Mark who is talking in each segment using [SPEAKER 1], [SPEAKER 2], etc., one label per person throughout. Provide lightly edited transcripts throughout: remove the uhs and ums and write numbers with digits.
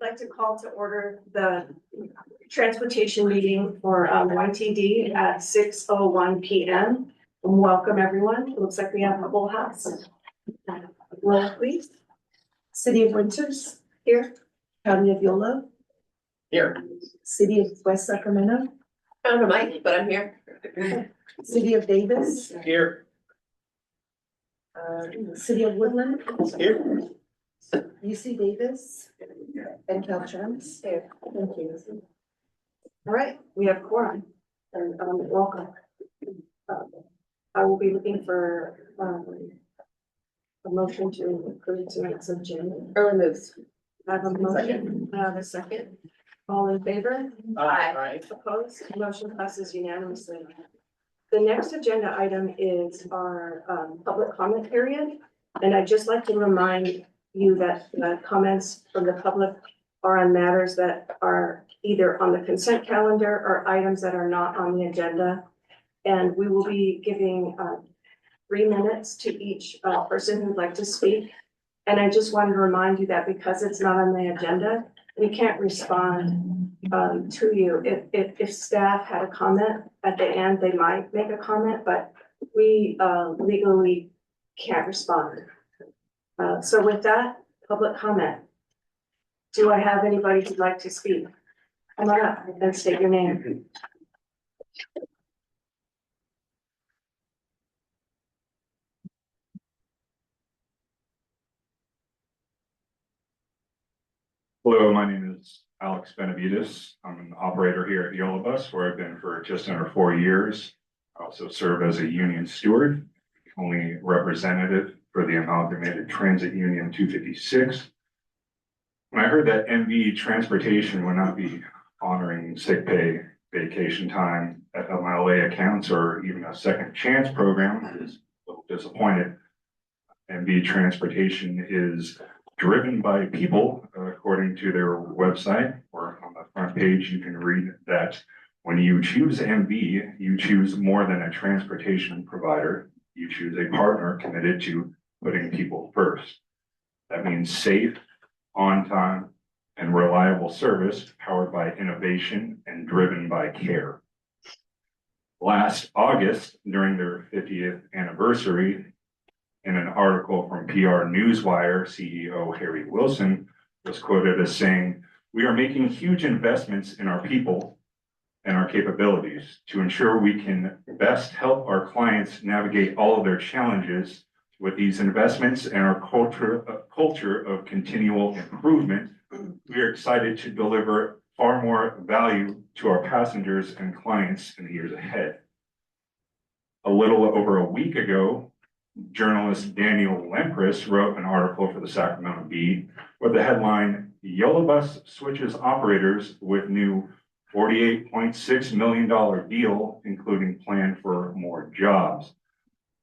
[SPEAKER 1] like to call to order the transportation meeting for YTD at 6:01 p.m. Welcome, everyone. It looks like we have a full house. Roll, please. City of Winters, here. County of Yolo,
[SPEAKER 2] Here.
[SPEAKER 1] City of West Sacramento,
[SPEAKER 3] I don't know, Mike, but I'm here.
[SPEAKER 1] City of Davis,
[SPEAKER 2] Here.
[SPEAKER 1] City of Woodland,
[SPEAKER 2] Here.
[SPEAKER 1] UC Davis, and Caltrans. Here. Thank you. All right, we have quorum, and welcome. I will be looking for a motion to approve tonight's agenda.
[SPEAKER 3] Early moves.
[SPEAKER 1] I have a motion, I have a second. All in favor?
[SPEAKER 3] Aye.
[SPEAKER 1] Opposed? Motion passes unanimously. The next agenda item is our public comment period. And I'd just like to remind you that the comments from the public are on matters that are either on the consent calendar or items that are not on the agenda. And we will be giving 3 minutes to each person who'd like to speak. And I just wanted to remind you that because it's not on the agenda, we can't respond to you. If staff had a comment at the end, they might make a comment, but we legally can't respond. So with that, public comment. Do I have anybody who'd like to speak? Come on up and state your name.
[SPEAKER 4] Hello, my name is Alex Benavides. I'm an operator here at Yolo Bus, where I've been for just under 4 years. I also serve as a union steward, only representative for the Amalgamated Transit Union 256. When I heard that MV Transportation would not be honoring sick pay, vacation time, FMLA accounts, or even a second chance program, I was a little disappointed. MV Transportation is driven by people, according to their website, or on the front page, you can read that when you choose MV, you choose more than a transportation provider. You choose a partner committed to putting people first. That means safe, on time, and reliable service powered by innovation and driven by care. Last August, during their 50th anniversary, in an article from PR Newswire, CEO Harry Wilson was quoted as saying, "We are making huge investments in our people and our capabilities to ensure we can best help our clients navigate all of their challenges. With these investments and our culture of continual improvement, we are excited to deliver far more value to our passengers and clients in the years ahead." A little over a week ago, journalist Daniel Lempres wrote an article for the Sacramento Bee with the headline, "Yolo Bus switches operators with new $48.6 million deal, including plan for more jobs."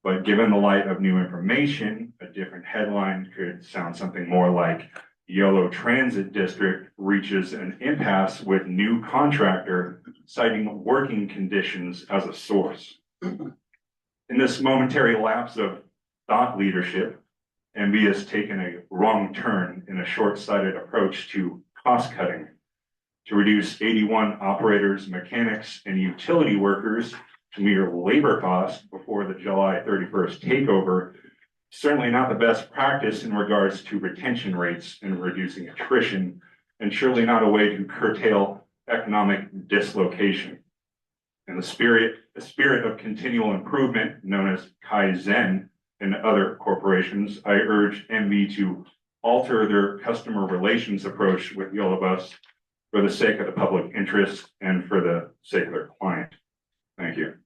[SPEAKER 4] But given the light of new information, a different headline could sound something more like, "Yolo Transit District reaches an impasse with new contractor, citing working conditions as a source." In this momentary lapse of thought leadership, MV has taken a wrong turn in a short-sighted approach to cost cutting. To reduce 81 operators, mechanics, and utility workers to mere labor costs before the July 31st takeover, certainly not the best practice in regards to retention rates and reducing attrition, and surely not a way to curtail economic dislocation. In the spirit of continual improvement, known as Kaizen in other corporations, I urge MV to alter their customer relations approach with Yolo Bus for the sake of the public interest and for the sake of their client. Thank you.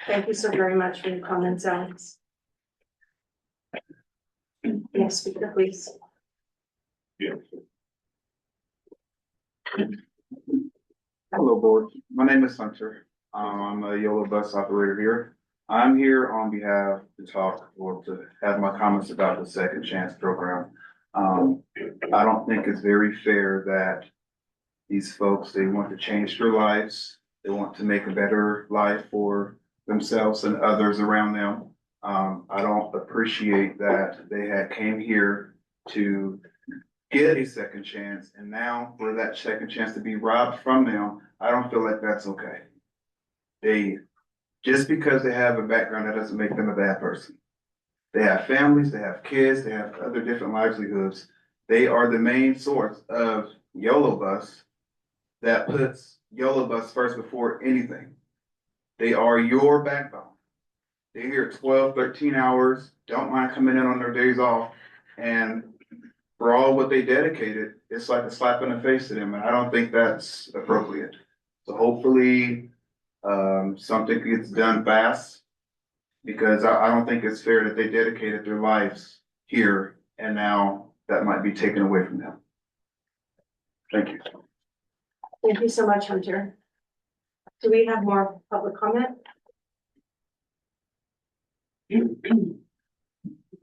[SPEAKER 1] Thank you so very much for your comments, Alex. Yes, speaker, please.
[SPEAKER 4] Yeah.
[SPEAKER 5] Hello, board. My name is Hunter. I'm a Yolo Bus operator here. I'm here on behalf to talk or to have my comments about the Second Chance program. I don't think it's very fair that these folks, they want to change their lives. They want to make a better life for themselves and others around them. I don't appreciate that they had came here to get a second chance, and now for that second chance to be robbed from them, I don't feel like that's okay. They, just because they have a background, that doesn't make them a bad person. They have families, they have kids, they have other different livelihoods. They are the main source of YOLO Bus that puts YOLO Bus first before anything. They are your backbone. They're here 12, 13 hours, don't mind coming in on their days off. And for all what they dedicated, it's like a slap in the face to them. And I don't think that's appropriate. So hopefully, something gets done fast, because I don't think it's fair that they dedicated their lives here and now that might be taken away from them. Thank you.
[SPEAKER 1] Thank you so much, Hunter. Do we have more public comment?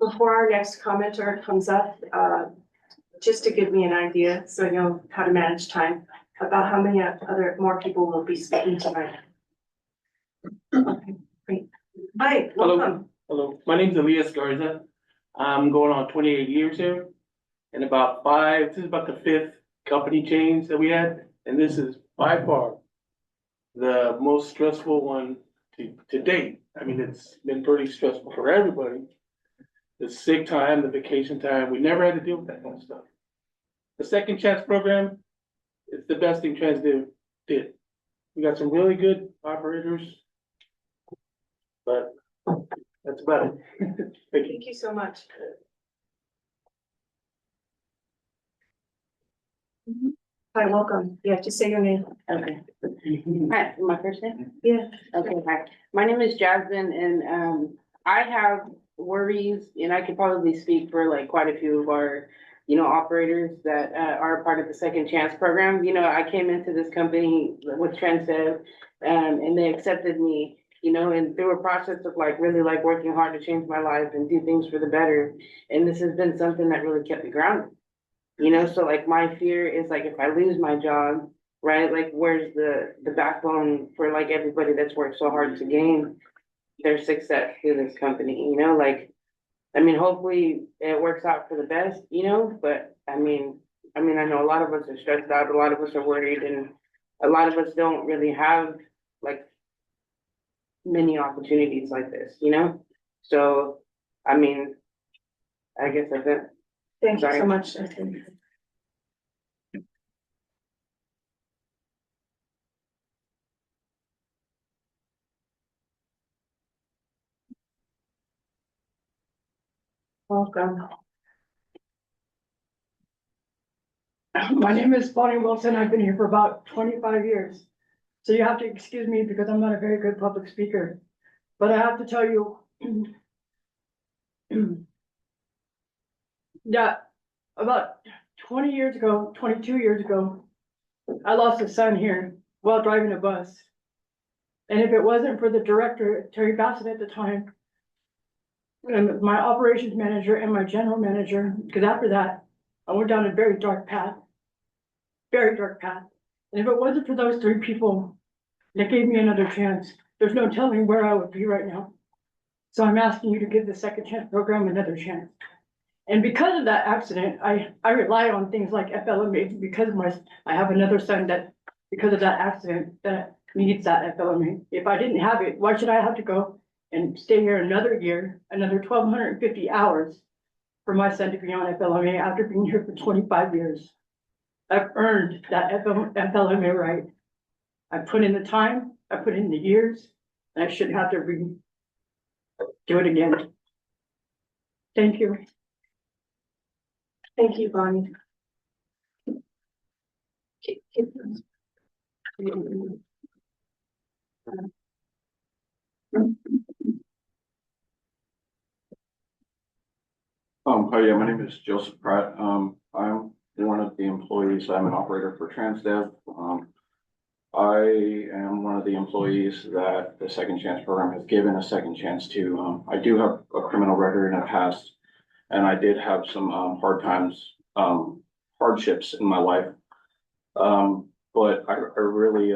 [SPEAKER 1] Before our next commenter comes up, just to give me an idea, so I know how to manage time, about how many more people will be speaking tonight. Okay, great. Hi,
[SPEAKER 2] Hello.
[SPEAKER 1] welcome.
[SPEAKER 2] Hello, my name's Elias Garza. I'm going on 28 years here. And this is about the fifth company change that we had. And this is by far the most stressful one to date. I mean, it's been pretty stressful for everybody. The sick time, the vacation time, we never had to deal with that kind of stuff. The second chance program is the best thing Transdev did. We got some really good operators, but that's about it. Thank you.
[SPEAKER 1] Thank you so much. Hi, welcome. You have to say your name.
[SPEAKER 6] Okay. Hi, my first name?
[SPEAKER 1] Yeah.
[SPEAKER 6] Okay, hi. My name is Jasmine and I have worries and I could probably speak for like quite a few of our, operators that are a part of the second chance program. I came into this company with Transdev and they accepted me, and through a process of like really like working hard to change my life and do things for the better. And this has been something that really kept me grounded. So like my fear is like if I lose my job, right, like where's the backbone for like everybody that's worked so hard to gain their success through this company, hopefully it works out for the best, but I know a lot of us are stressed out, a lot of us are worried, and a lot of us don't really have like many opportunities like this, So, I guess that's it.
[SPEAKER 1] Thank you so
[SPEAKER 6] Sorry.
[SPEAKER 1] much. Welcome.
[SPEAKER 7] My name is Bonnie Wilson. I've been here for about 25 years. So you have to excuse me because I'm not a very good public speaker. But I have to tell you that about 20 years ago, 22 years ago, I lost a son here while driving a bus. And if it wasn't for the director, Terry Bassett at the time, and my operations manager and my general manager, because after that, I went down a very dark path. Very dark path. And if it wasn't for those three people that gave me another chance, there's no telling where I would be right now. So I'm asking you to give the second chance program another chance. And because of that accident, I rely on things like FLMA because I have another son that, because of that accident, that needs that FLMA. If I didn't have it, why should I have to go and stay here another year, another 1,250 hours for my son to be on FLMA after being here for 25 years? I've earned that FLMA right. I put in the time, I put in the years, and I shouldn't have to do it again. Thank you.
[SPEAKER 1] Thank you, Bonnie.
[SPEAKER 8] Hi, yeah, my name is Joseph Pratt. I'm one of the employees. I'm an operator for Transdev. I am one of the employees that the Second Chance program has given a second chance to. I do have a criminal record in the past, and I did have some hard times, hardships in my life. But I really,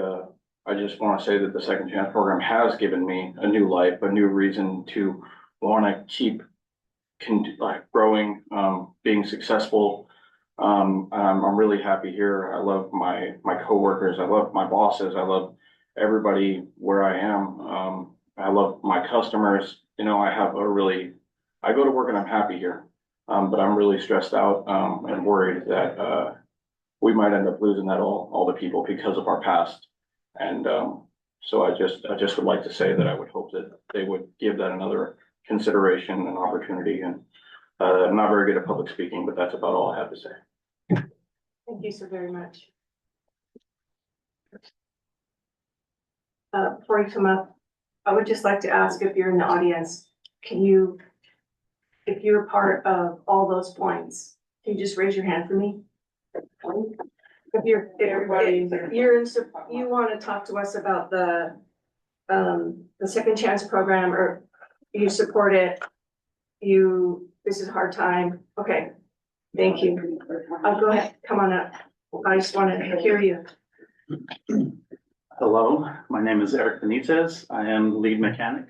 [SPEAKER 8] I just want to say that the Second Chance program has given me a new life, a new reason to want to keep growing, being successful, I'm really happy here. I love my coworkers. I love my bosses. I love everybody where I am. I love my customers. You know, I go to work and I'm happy here. But I'm really stressed out, and worried that, we might end up losing all the people because of our past. And, so I just would like to say that I would hope that they would give that another consideration and opportunity. And, I'm not very good at public speaking, but that's about all I have to say.
[SPEAKER 1] Thank you so very much. Before you come up, I would just like to ask if you're in the audience, if you're part of all those points, can you just raise your hand for me? If you want to talk to us about the second chance program, or you support it, this is a hard time, okay, thank you. Go ahead, come on up. I just want to hear you.
[SPEAKER 9] Hello, my name is Eric Benitez. I am lead mechanic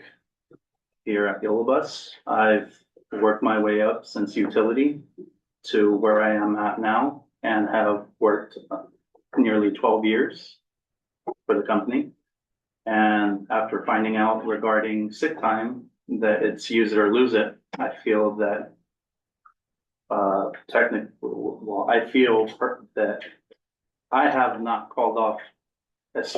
[SPEAKER 9] here at YoloBus. I've worked my way up since utility to where I am at now and have worked nearly 12 years for the company. And after finding out regarding sick time that it's use it or lose it, I feel that I feel that I have not called off as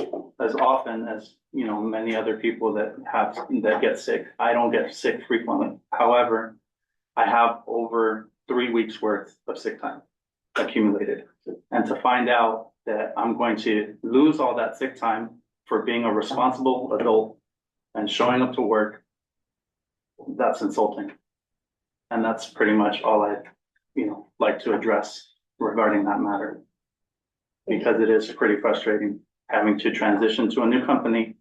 [SPEAKER 9] often as, you know, many other people that get sick. I don't get sick frequently. However, I have over 3 weeks worth of sick time accumulated. And to find out that I'm going to lose all that sick time for being a responsible adult and showing up to work, that's insulting. And that's pretty much all I, like to address regarding that matter. Because it is pretty frustrating having to transition to a new company,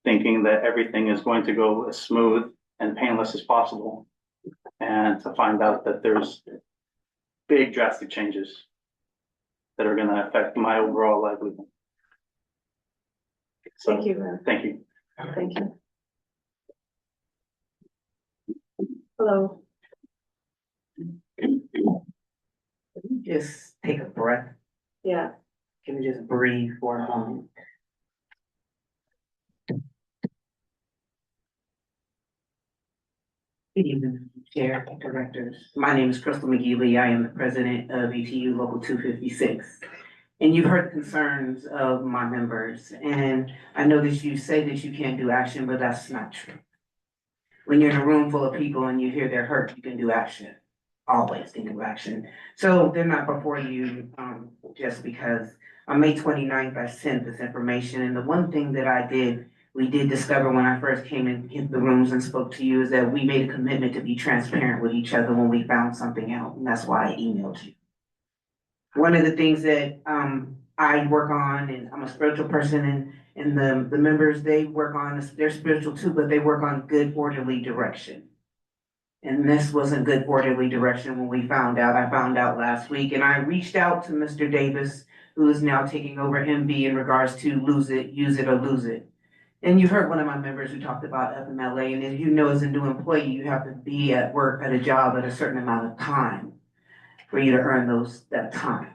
[SPEAKER 9] thinking that everything is going to go as smooth and painless as possible. And to find out that there's big drastic changes that are going to affect my overall livelihood. So,
[SPEAKER 1] Thank you.
[SPEAKER 9] Thank you.
[SPEAKER 1] Thank you. Hello.
[SPEAKER 10] Just take a breath.
[SPEAKER 1] Yeah.
[SPEAKER 10] Can we just breathe for a moment? Good evening, Chair, Directors. My name is Crystal McGee Lee. I am the president of ETU Local 256. And you've heard the concerns of my members. And I know that you say that you can't do action, but that's not true. When you're in a room full of people and you hear they're hurt, you can do action. Always can do action. So they're not before you just because. On May 29th, I sent this information. And the one thing that we did discover when I first came in the rooms and spoke to you, is that we made a commitment to be transparent with each other when we found something out. And that's why I emailed you. One of the things that I work on, and I'm a spiritual person, and the members, they work on, they're spiritual too, but they work on good orderly direction. And this wasn't good orderly direction when we found out. I found out last week, and I reached out to Mr. Davis, who is now taking over MB in regards to use it or lose it. And you heard one of my members who talked about FMLA, and as you know, as a new employee, you have to be at work at a job at a certain amount of time for you to earn that time.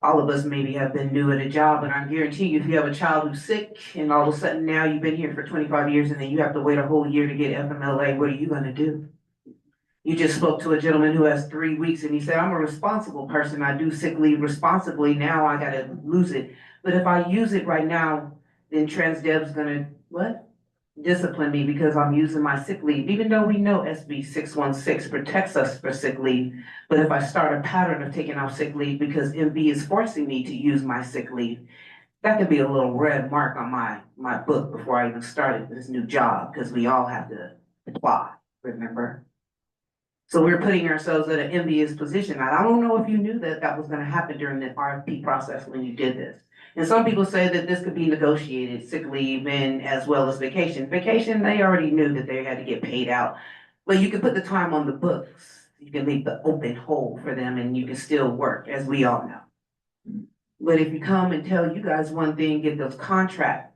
[SPEAKER 10] All of us maybe have been new at a job, and I guarantee you, if you have a child who's sick and all of a sudden now you've been here for 25 years and then you have to wait a whole year to get FMLA, what are you gonna do? You just spoke to a gentleman who has 3 weeks and he said, I'm a responsible person. I do sick leave responsibly. Now I gotta lose it. But if I use it right now, then TransDev's gonna, discipline me because I'm using my sick leave, even though we know SB 616 protects us for sick leave. But if I start a pattern of taking out sick leave because MB is forcing me to use my sick leave, that could be a little red mark on my book before I even started this new job, because we all have to apply, remember? So we're putting ourselves in an envious position. I don't know if you knew that was gonna happen during the RFP process when you did this. And some people say that this could be negotiated, sick leave and as well as vacation. Vacation, they already knew that they had to get paid out. But you can put the time on the books. You can leave the open hole for them and you can still work, as we all know. But if you come and tell you guys one thing, get those contracts,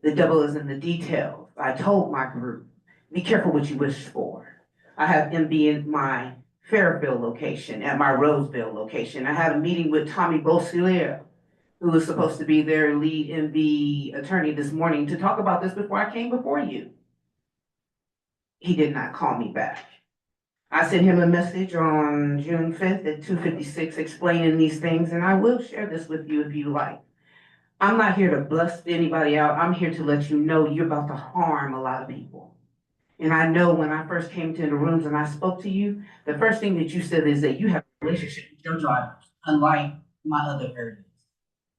[SPEAKER 10] the devil is in the details. I told my group, be careful what you wish for. I have MB in my Fairfield location, at my Roseville location. I had a meeting with Tommy Beausoleil, who was supposed to be their lead MV attorney this morning, to talk about this before I came before you. He did not call me back. I sent him a message on June 5th at 2:56 explaining these things, and I will share this with you if you like. I'm not here to bust anybody out. I'm here to let you know you're about to harm a lot of people. And I know when I first came to the rooms and I spoke to you, the first thing that you said is that you have a relationship with your drivers, unlike my other areas.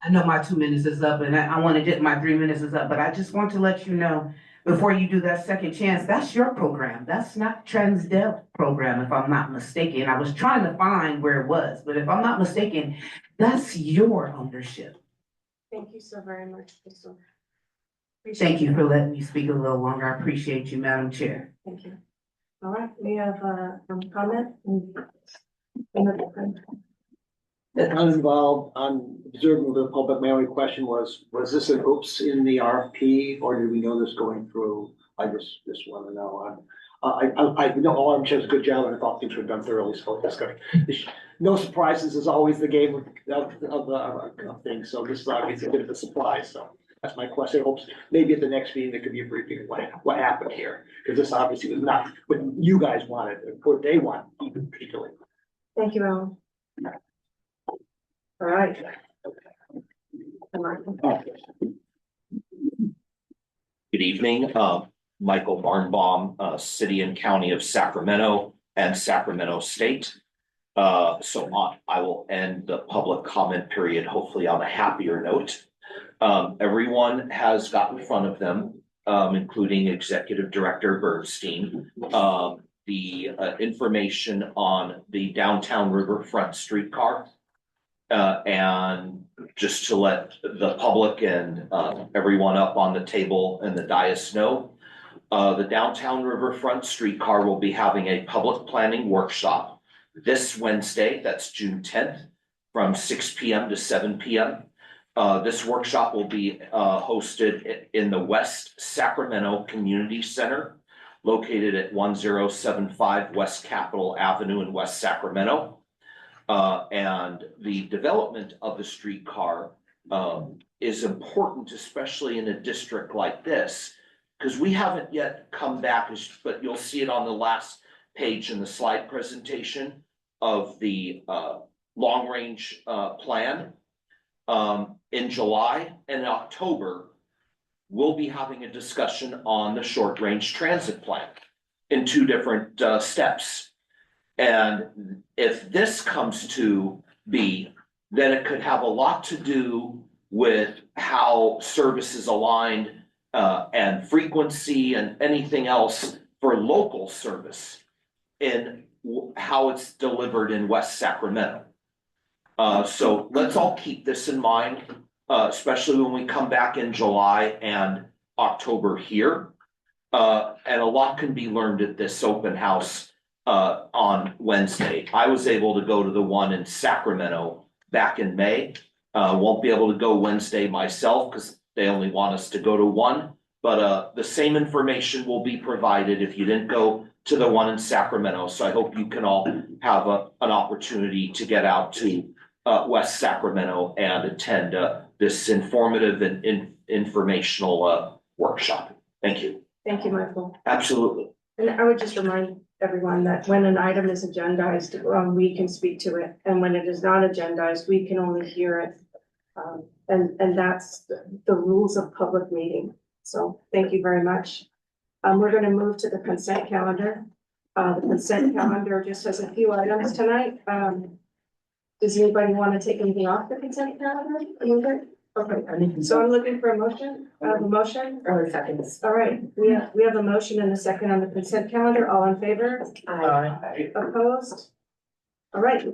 [SPEAKER 10] I know my 2 minutes is up and I want to get my 3 minutes is up, but I just want to let you know before you do that second chance, that's your program. That's not TransDev program, if I'm not mistaken. I was trying to find where it was, but if I'm not mistaken, that's your ownership.
[SPEAKER 1] Thank you so very much, Crystal.
[SPEAKER 10] Thank you for letting me speak a little longer. I appreciate you, Madam Chair.
[SPEAKER 1] Thank you. All right, we have comment.
[SPEAKER 11] I'm involved, I'm observing the public. My only question was this an oops in the RFP or did we know this going through? I just want to know. I know all I'm does a good job and I thought things were done thoroughly, so that's good. No surprises is always the game of things, so this is obviously a bit of a surprise, so. That's my question. I hope maybe at the next meeting, there could be a briefing of what happened here. Because this obviously was not what you guys wanted, or they want, even particularly.
[SPEAKER 1] Thank you, Alan. All right.
[SPEAKER 12] Good evening, Michael Barnbaum, City and County of Sacramento and Sacramento State. I will end the public comment period, hopefully on a happier note. Everyone has got in front of them, including Executive Director Bernstein, the information on the downtown riverfront streetcar. And just to let the public and everyone up on the table and the dais know, the downtown riverfront streetcar will be having a public planning workshop this Wednesday, that's June 10th, from 6 p.m. to 7 p.m. This workshop will be hosted in the West Sacramento Community Center, located at 1075 West Capitol Avenue in West Sacramento. And the development of the streetcar is important, especially in a district like this, because we haven't yet come back, but you'll see it on the last page in the slide presentation of the long-range plan. In July and October, we'll be having a discussion on the short-range transit plan in two different steps. And if this comes to be, then it could have a lot to do with how service is aligned and frequency and anything else for local service in how it's delivered in West Sacramento. So let's all keep this in mind, especially when we come back in July and October here. And a lot can be learned at this open house on Wednesday. I was able to go to the one in Sacramento back in May. Won't be able to go Wednesday myself because they only want us to go to one. But the same information will be provided if you didn't go to the one in Sacramento. So I hope you can all have an opportunity to get out to West Sacramento and attend this informative and informational workshop. Thank you.
[SPEAKER 1] Thank you, Michael.
[SPEAKER 12] Absolutely.
[SPEAKER 1] And I would just remind everyone that when an item is agendized, we can speak to it. And when it is not agendized, we can only hear it. And that's the rules of public meeting. So thank you very much. We're going to move to the consent calendar. The consent calendar just has a few items tonight. Does anybody want to take anything off the consent calendar? Okay, so I'm looking for a motion. Motion?
[SPEAKER 3] Early seconds.
[SPEAKER 1] All right, we have a motion and a second on the consent calendar. All in favor?
[SPEAKER 3] Aye.
[SPEAKER 1] Opposed? All right,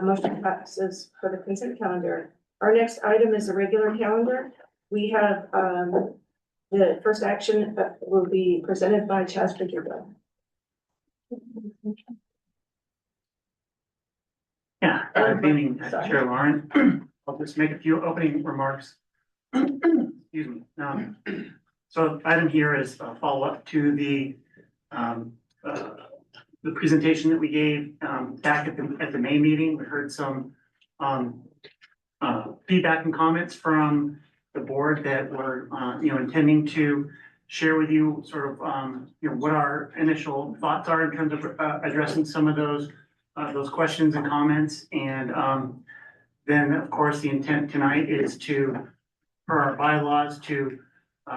[SPEAKER 1] motion passes for the consent calendar. Our next item is the regular calendar. We have the first action will be presented by Chaz Bridgerville.
[SPEAKER 13] Yeah, good evening, Chair Lauren. I'll just make a few opening remarks. Excuse me. So item here is a follow-up to the the presentation that we gave, back at the May meeting. We heard some, feedback and comments from the board that we're, intending to share with you sort of, what our initial thoughts are in terms of, addressing some of those questions and comments. And, then, of course, the intent tonight is to, for our bylaws, to,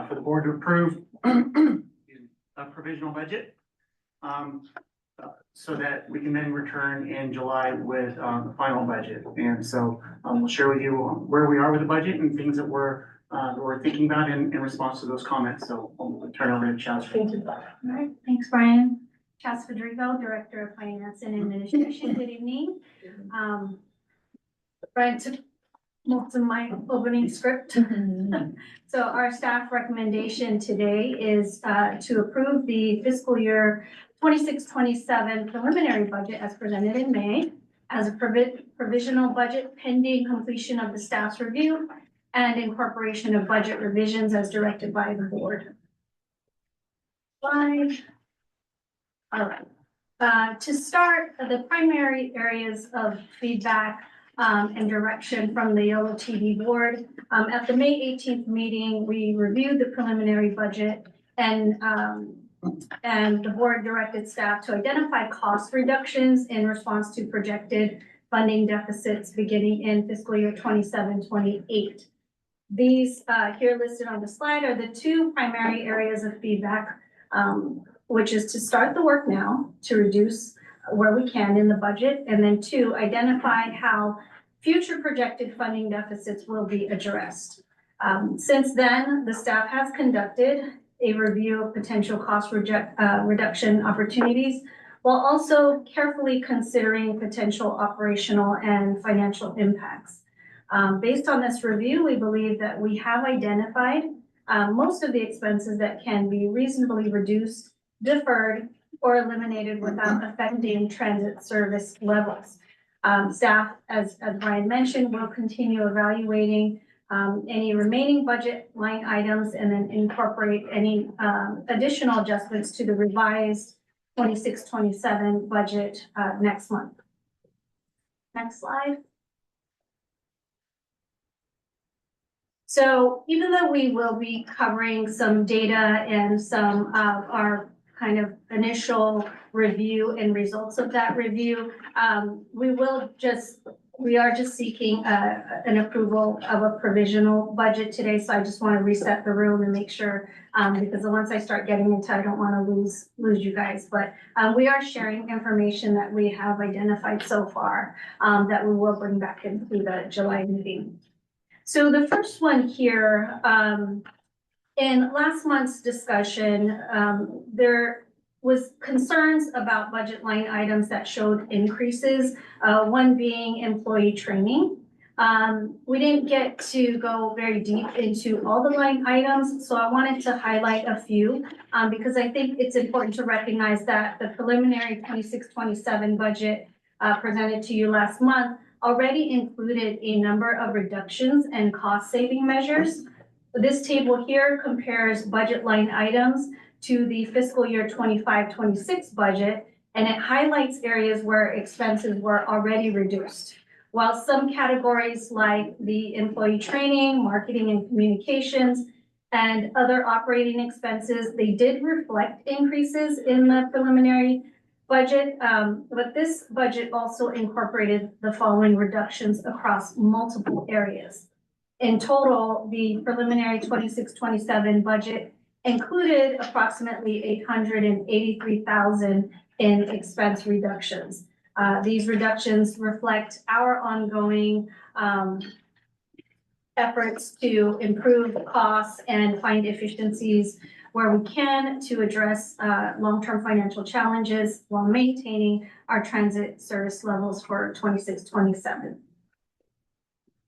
[SPEAKER 13] for the board to approve a provisional budget. So that we can then return in July with, the final budget. And so, we'll share with you where we are with the budget and things that we're thinking about in response to those comments. So I'll turn over to Chaz.
[SPEAKER 1] Thank you.
[SPEAKER 14] All right, thanks, Brian. Chas Federico, Director of Finance and Administration. Good evening. Brian took most of my opening script. So our staff recommendation today is to approve the fiscal year 26-27 preliminary budget as presented in May as a provisional budget pending completion of the staff's review and incorporation of budget revisions as directed by the board. Slide. All right. To start, the primary areas of feedback and direction from the YoloTD board. At the May 18th meeting, we reviewed the preliminary budget and the board directed staff to identify cost reductions in response to projected funding deficits beginning in fiscal year 27-28. These here listed on the slide are the two primary areas of feedback, which is to start the work now to reduce where we can in the budget, and then two, identify how future projected funding deficits will be addressed. Since then, the staff has conducted a review of potential cost reduction opportunities, while also carefully considering potential operational and financial impacts. Based on this review, we believe that we have identified most of the expenses that can be reasonably reduced, deferred, or eliminated without affecting transit service levels. Staff, as Brian mentioned, will continue evaluating any remaining budget line items and then incorporate any additional adjustments to the revised 26-27 budget next month. Next slide. So even though we will be covering some data and some of our kind of initial review and results of that review, we are just seeking an approval of a provisional budget today. So I just want to reset the room and make sure, because once I start getting into, I don't want to lose you guys. But we are sharing information that we have identified so far that we will bring back into the July meeting. So the first one here, in last month's discussion, there was concerns about budget line items that showed increases, one being employee training. We didn't get to go very deep into all the line items, so I wanted to highlight a few because I think it's important to recognize that the preliminary 26-27 budget presented to you last month already included a number of reductions and cost-saving measures. This table here compares budget line items to the fiscal year 25-26 budget, and it highlights areas where expenses were already reduced. While some categories like the employee training, marketing and communications, and other operating expenses, they did reflect increases in the preliminary budget, but this budget also incorporated the following reductions across multiple areas. In total, the preliminary 26-27 budget included approximately $883,000 in expense reductions. These reductions reflect our ongoing efforts to improve costs and find efficiencies where we can to address long-term financial challenges while maintaining our transit service levels for 26-27.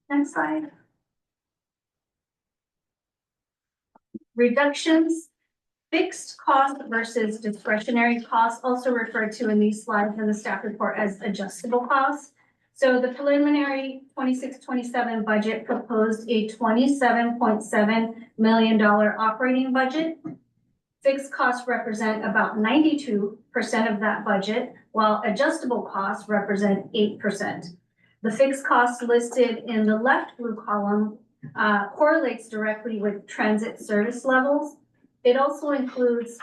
[SPEAKER 14] Next slide. Reductions, fixed cost versus discretionary costs, also referred to in these slides in the staff report as adjustable costs. So the preliminary 26-27 budget proposed a $27.7 million operating budget. Fixed costs represent about 92% of that budget, while adjustable costs represent 8%. The fixed cost listed in the left blue column correlates directly with transit service levels. It also includes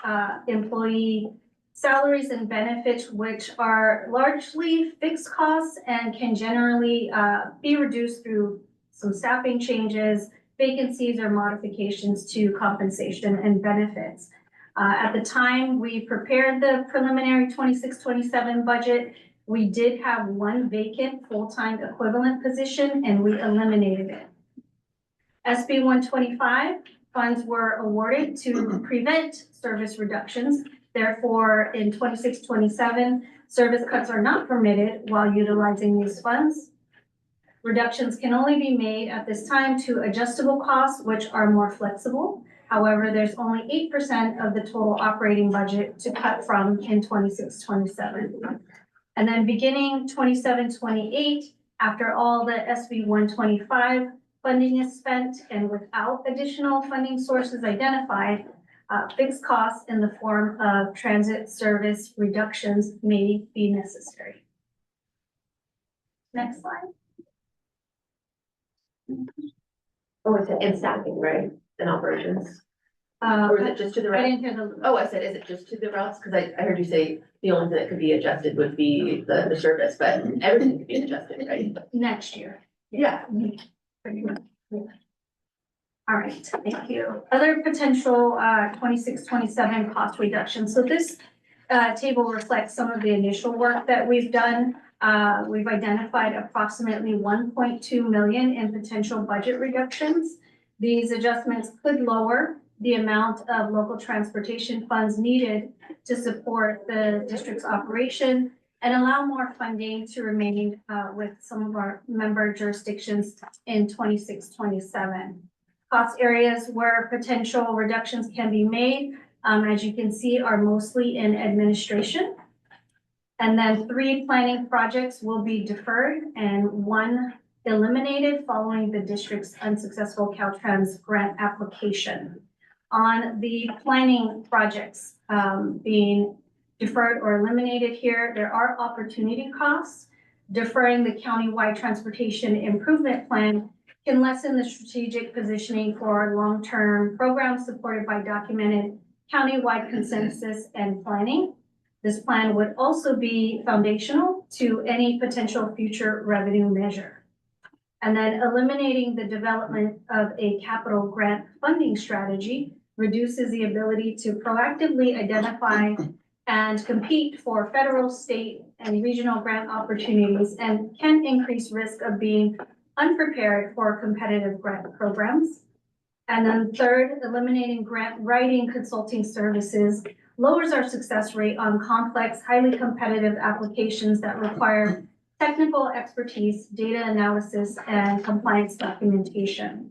[SPEAKER 14] employee salaries and benefits, which are largely fixed costs and can generally be reduced through some staffing changes, vacancies, or modifications to compensation and benefits. At the time we prepared the preliminary 26-27 budget, we did have one vacant full-time equivalent position and we eliminated it. SB 125 funds were awarded to prevent service reductions. Therefore, in 26-27, service cuts are not permitted while utilizing these funds. Reductions can only be made at this time to adjustable costs, which are more flexible. However, there's only 8% of the total operating budget to cut from in 26-27. And then beginning 27-28, after all the SB 125 funding is spent and without additional funding sources identified, fixed costs in the form of transit service reductions may be necessary. Next slide.
[SPEAKER 3] Oh, it's in staffing, right, in operations?
[SPEAKER 14] Uh,
[SPEAKER 3] Or is it just to the
[SPEAKER 14] I
[SPEAKER 3] routes?
[SPEAKER 14] didn't hear the.
[SPEAKER 3] Oh, I said, is it just to the routes? Cause I heard you say the only thing that could be adjusted would be the service, but everything could be adjusted, right?
[SPEAKER 14] Next year.
[SPEAKER 3] Yeah.
[SPEAKER 14] Pretty much. All right, thank you. Other potential 26-27 cost reductions. So this table reflects some of the initial work that we've done. We've identified approximately 1.2 million in potential budget reductions. These adjustments could lower the amount of local transportation funds needed to support the district's operation and allow more funding to remain with some of our member jurisdictions in 26-27. Cost areas where potential reductions can be made, as you can see, are mostly in administration. And then 3 planning projects will be deferred and 1 eliminated following the district's unsuccessful Caltrans grant application. On the planning projects being deferred or eliminated here, there are opportunity costs. Deferring the countywide transportation improvement plan can lessen the strategic positioning for long-term programs supported by documented countywide consensus and planning. This plan would also be foundational to any potential future revenue measure. And then eliminating the development of a capital grant funding strategy reduces the ability to proactively identify and compete for federal, state, and regional grant opportunities and can increase risk of being unprepared for competitive grant programs. And then third, eliminating grant writing consulting services lowers our success rate on complex, highly competitive applications that require technical expertise, data analysis, and compliance documentation.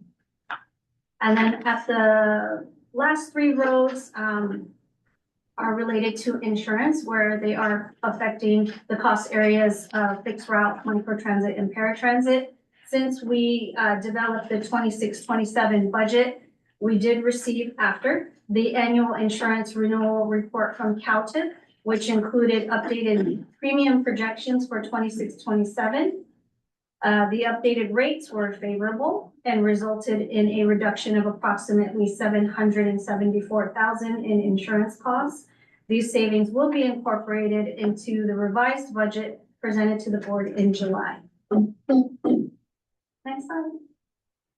[SPEAKER 14] And then at the last 3 rows are related to insurance, where they are affecting the cost areas of fixed route, microtransit, and paratransit. Since we developed the 26-27 budget, we did receive after the annual insurance renewal report from CalTIP, which included updated premium projections for 26-27. The updated rates were favorable and resulted in a reduction of approximately $774,000 in insurance costs. These savings will be incorporated into the revised budget presented to the board in July. Next slide.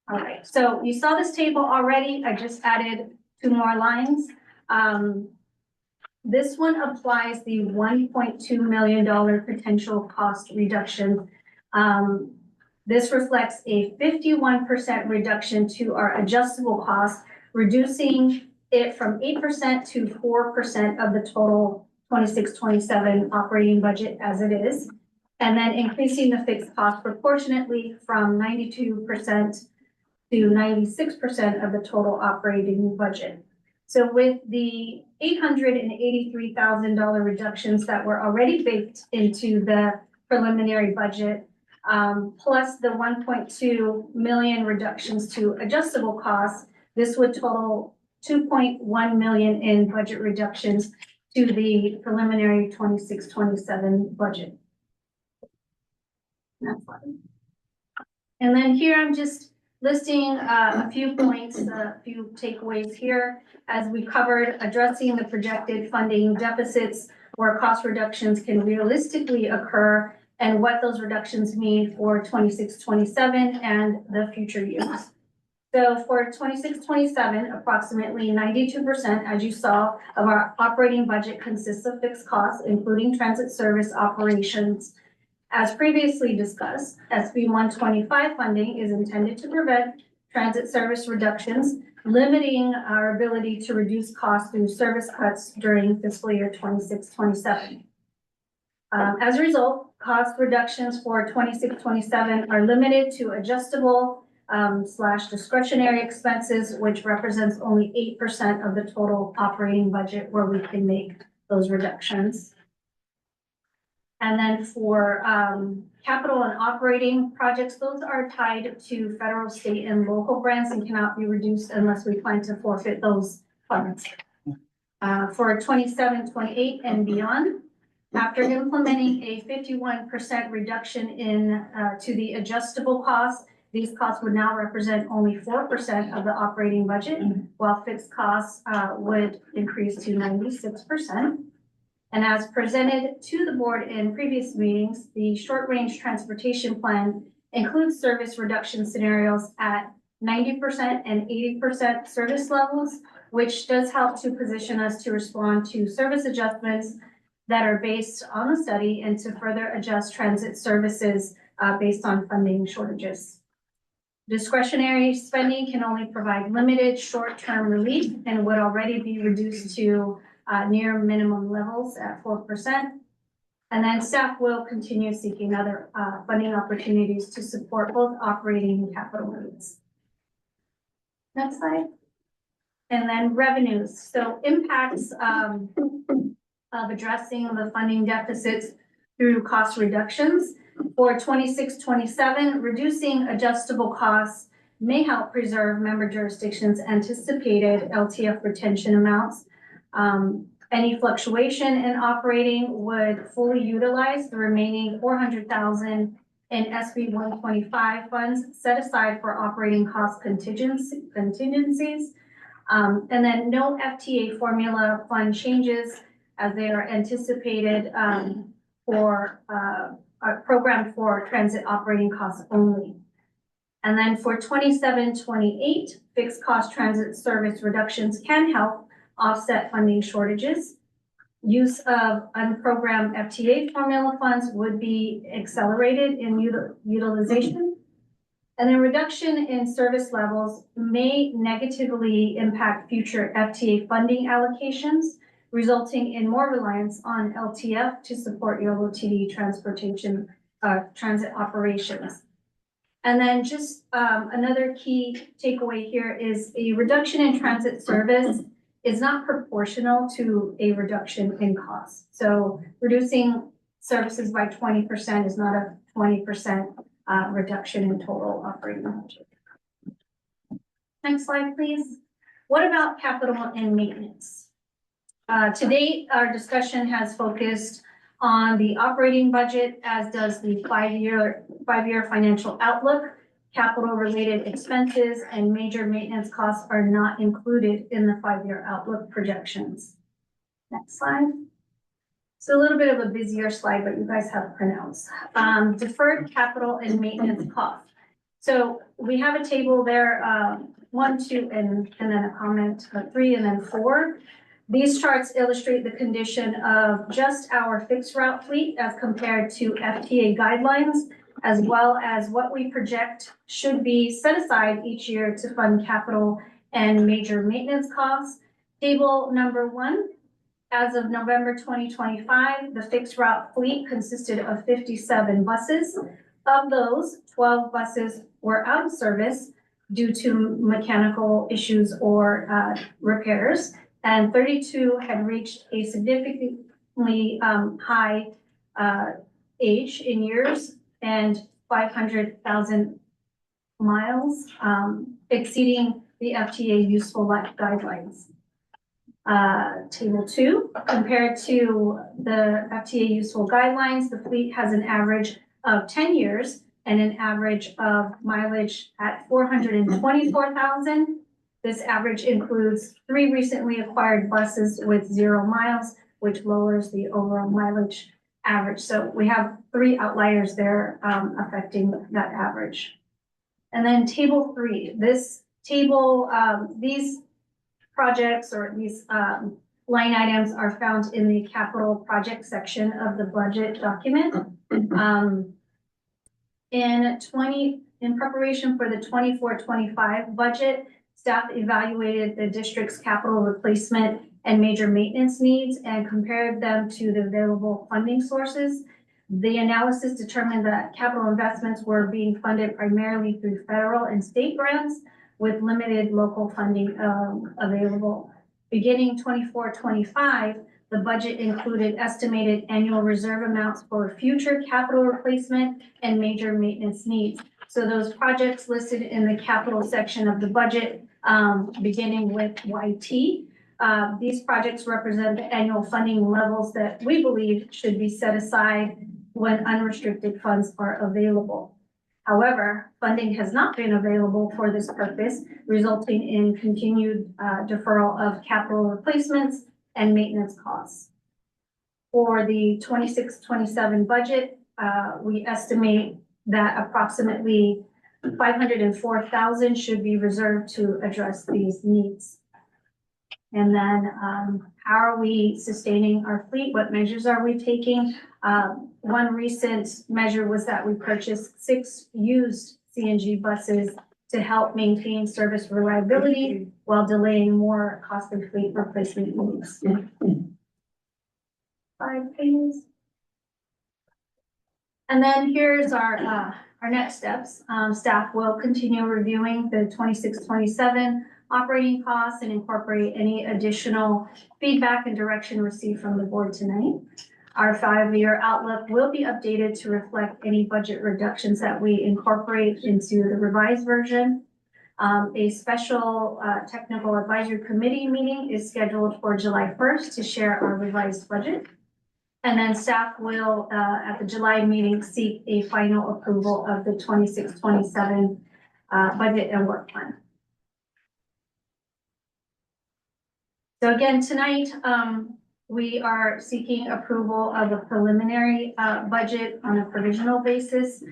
[SPEAKER 14] All right, so you saw this table already. I just added 2 more lines. This one applies the $1.2 million potential cost reduction. This reflects a 51% reduction to our adjustable costs, reducing it from 8% to 4% of the total 26-27 operating budget as it is, and then increasing the fixed cost proportionately from 92% to 96% of the total operating budget. So with the $883,000 reductions that were already baked into the preliminary budget, plus the 1.2 million reductions to adjustable costs, this would total 2.1 million in budget reductions to the preliminary 26-27 budget. Next slide. And then here I'm just listing a few points, a few takeaways here. As we covered, addressing the projected funding deficits where cost reductions can realistically occur and what those reductions mean for 26-27 and the future years. So for 26-27, approximately 92%, as you saw, of our operating budget consists of fixed costs, including transit service operations. As previously discussed, SB 125 funding is intended to prevent transit service reductions, limiting our ability to reduce costs through service cuts during fiscal year 26-27. As a result, cost reductions for 26-27 are limited to adjustable / discretionary expenses, which represents only 8% of the total operating budget where we can make those reductions. And then for capital and operating projects, those are tied to federal, state, and local grants and cannot be reduced unless we plan to forfeit those funds. For 27-28 and beyond, after implementing a 51% reduction in to the adjustable costs, these costs would now represent only 4% of the operating budget, while fixed costs would increase to 96%. And as presented to the board in previous meetings, the short-range transportation plan includes service reduction scenarios at 90% and 80% service levels, which does help to position us to respond to service adjustments that are based on the study and to further adjust transit services based on funding shortages. Discretionary spending can only provide limited short-term relief and would already be reduced to near minimum levels at 4%. And then staff will continue seeking other funding opportunities to support both operating and capital needs. Next slide. And then revenues. So impacts of addressing the funding deficits through cost reductions. For 26-27, reducing adjustable costs may help preserve member jurisdictions' anticipated LTF retention amounts. Any fluctuation in operating would fully utilize the remaining $400,000 in SB 125 funds set aside for operating cost contingencies. And then no FTA formula fund changes as they are anticipated for a program for transit operating costs only. And then for 27-28, fixed cost transit service reductions can help offset funding shortages. Use of unprogrammed FTA formula funds would be accelerated in utilization. And then reduction in service levels may negatively impact future FTA funding allocations, resulting in more reliance on LTF to support YoloTD transportation transit operations. And then just another key takeaway here is a reduction in transit service is not proportional to a reduction in cost. So reducing services by 20% is not a 20% reduction in total operating budget. Next slide, please. What about capital and maintenance? To date, our discussion has focused on the operating budget, as does the five-year financial outlook. Capital-related expenses and major maintenance costs are not included in the 5-year outlook projections. Next slide. So a little bit of a busier slide, but you guys have printouts. Deferred capital and maintenance costs. So we have a table there, 1, 2, and then a comment, 3, and then 4. These charts illustrate the condition of just our fixed route fleet as compared to FTA guidelines, as well as what we project should be set aside each year to fund capital and major maintenance costs. Table number 1, as of November 2025, the fixed route fleet consisted of 57 buses. Of those, 12 buses were out of service due to mechanical issues or repairs, and 32 had reached a significantly high age in years and 500,000 miles, exceeding the FTA useful life guidelines. Table 2, compared to the FTA useful guidelines, the fleet has an average of 10 years and an average of mileage at 424,000. This average includes 3 recently acquired buses with 0 miles, which lowers the overall mileage average. So we have 3 outliers there affecting that average. And then table 3, this table, these projects or these line items are found in the capital project section of the budget document. In preparation for the 24-25 budget, staff evaluated the district's capital replacement and major maintenance needs and compared them to the available funding sources. The analysis determined that capital investments were being funded primarily through federal and state grants with limited local funding available. Beginning 24-25, the budget included estimated annual reserve amounts for future capital replacement and major maintenance needs. So those projects listed in the capital section of the budget, beginning with YT, these projects represent the annual funding levels that we believe should be set aside when unrestricted funds are available. However, funding has not been available for this purpose, resulting in continued deferral of capital replacements and maintenance costs. For the 26-27 budget, we estimate that approximately 504,000 should be reserved to address these needs. And then how are we sustaining our fleet? What measures are we taking? One recent measure was that we purchased 6 used CNG buses to help maintain service reliability while delaying more costly fleet replacement needs. 5 pages. And then here's our next steps. Staff will continue reviewing the 26-27 operating costs and incorporate any additional feedback and direction received from the board tonight. Our 5-year outlook will be updated to reflect any budget reductions that we incorporate into the revised version. A special technical advisory committee meeting is scheduled for July 1st to share our revised budget. And then staff will, at the July meeting, seek a final approval of the 26-27 budget and work plan. So again, tonight, we are seeking approval of a preliminary budget on a provisional basis,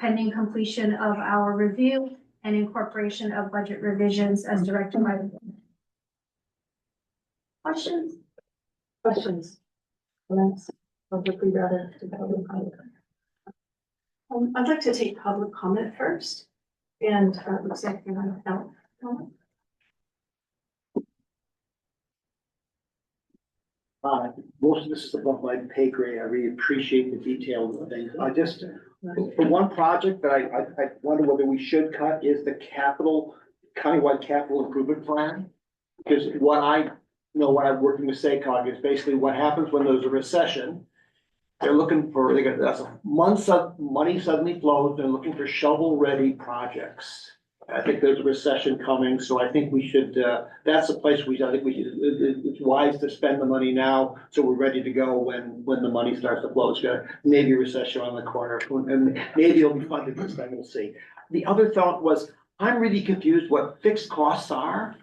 [SPEAKER 14] pending completion of our review and incorporation of budget revisions as directed by the board. Questions?
[SPEAKER 1] Questions? Comments? Publicly rather to public comment. I'd like to take public comment first, and it looks like you're going to help.
[SPEAKER 11] Most of this is above my pay grade. I really appreciate the detail of things. I just, for one project that I wonder whether we should cut is the countywide capital improvement plan. Because what I know when I'm working with SACOG is basically what happens when there's a recession. They're looking for, that's a month of money suddenly flows, they're looking for shovel-ready projects. I think there's a recession coming, so I think we should, that's the place it's wise to spend the money now, so we're ready to go when the money starts to flow. It's got maybe a recession on the corner, and maybe it'll be funded this time, we'll see. The other thought was, I'm really confused what fixed costs are.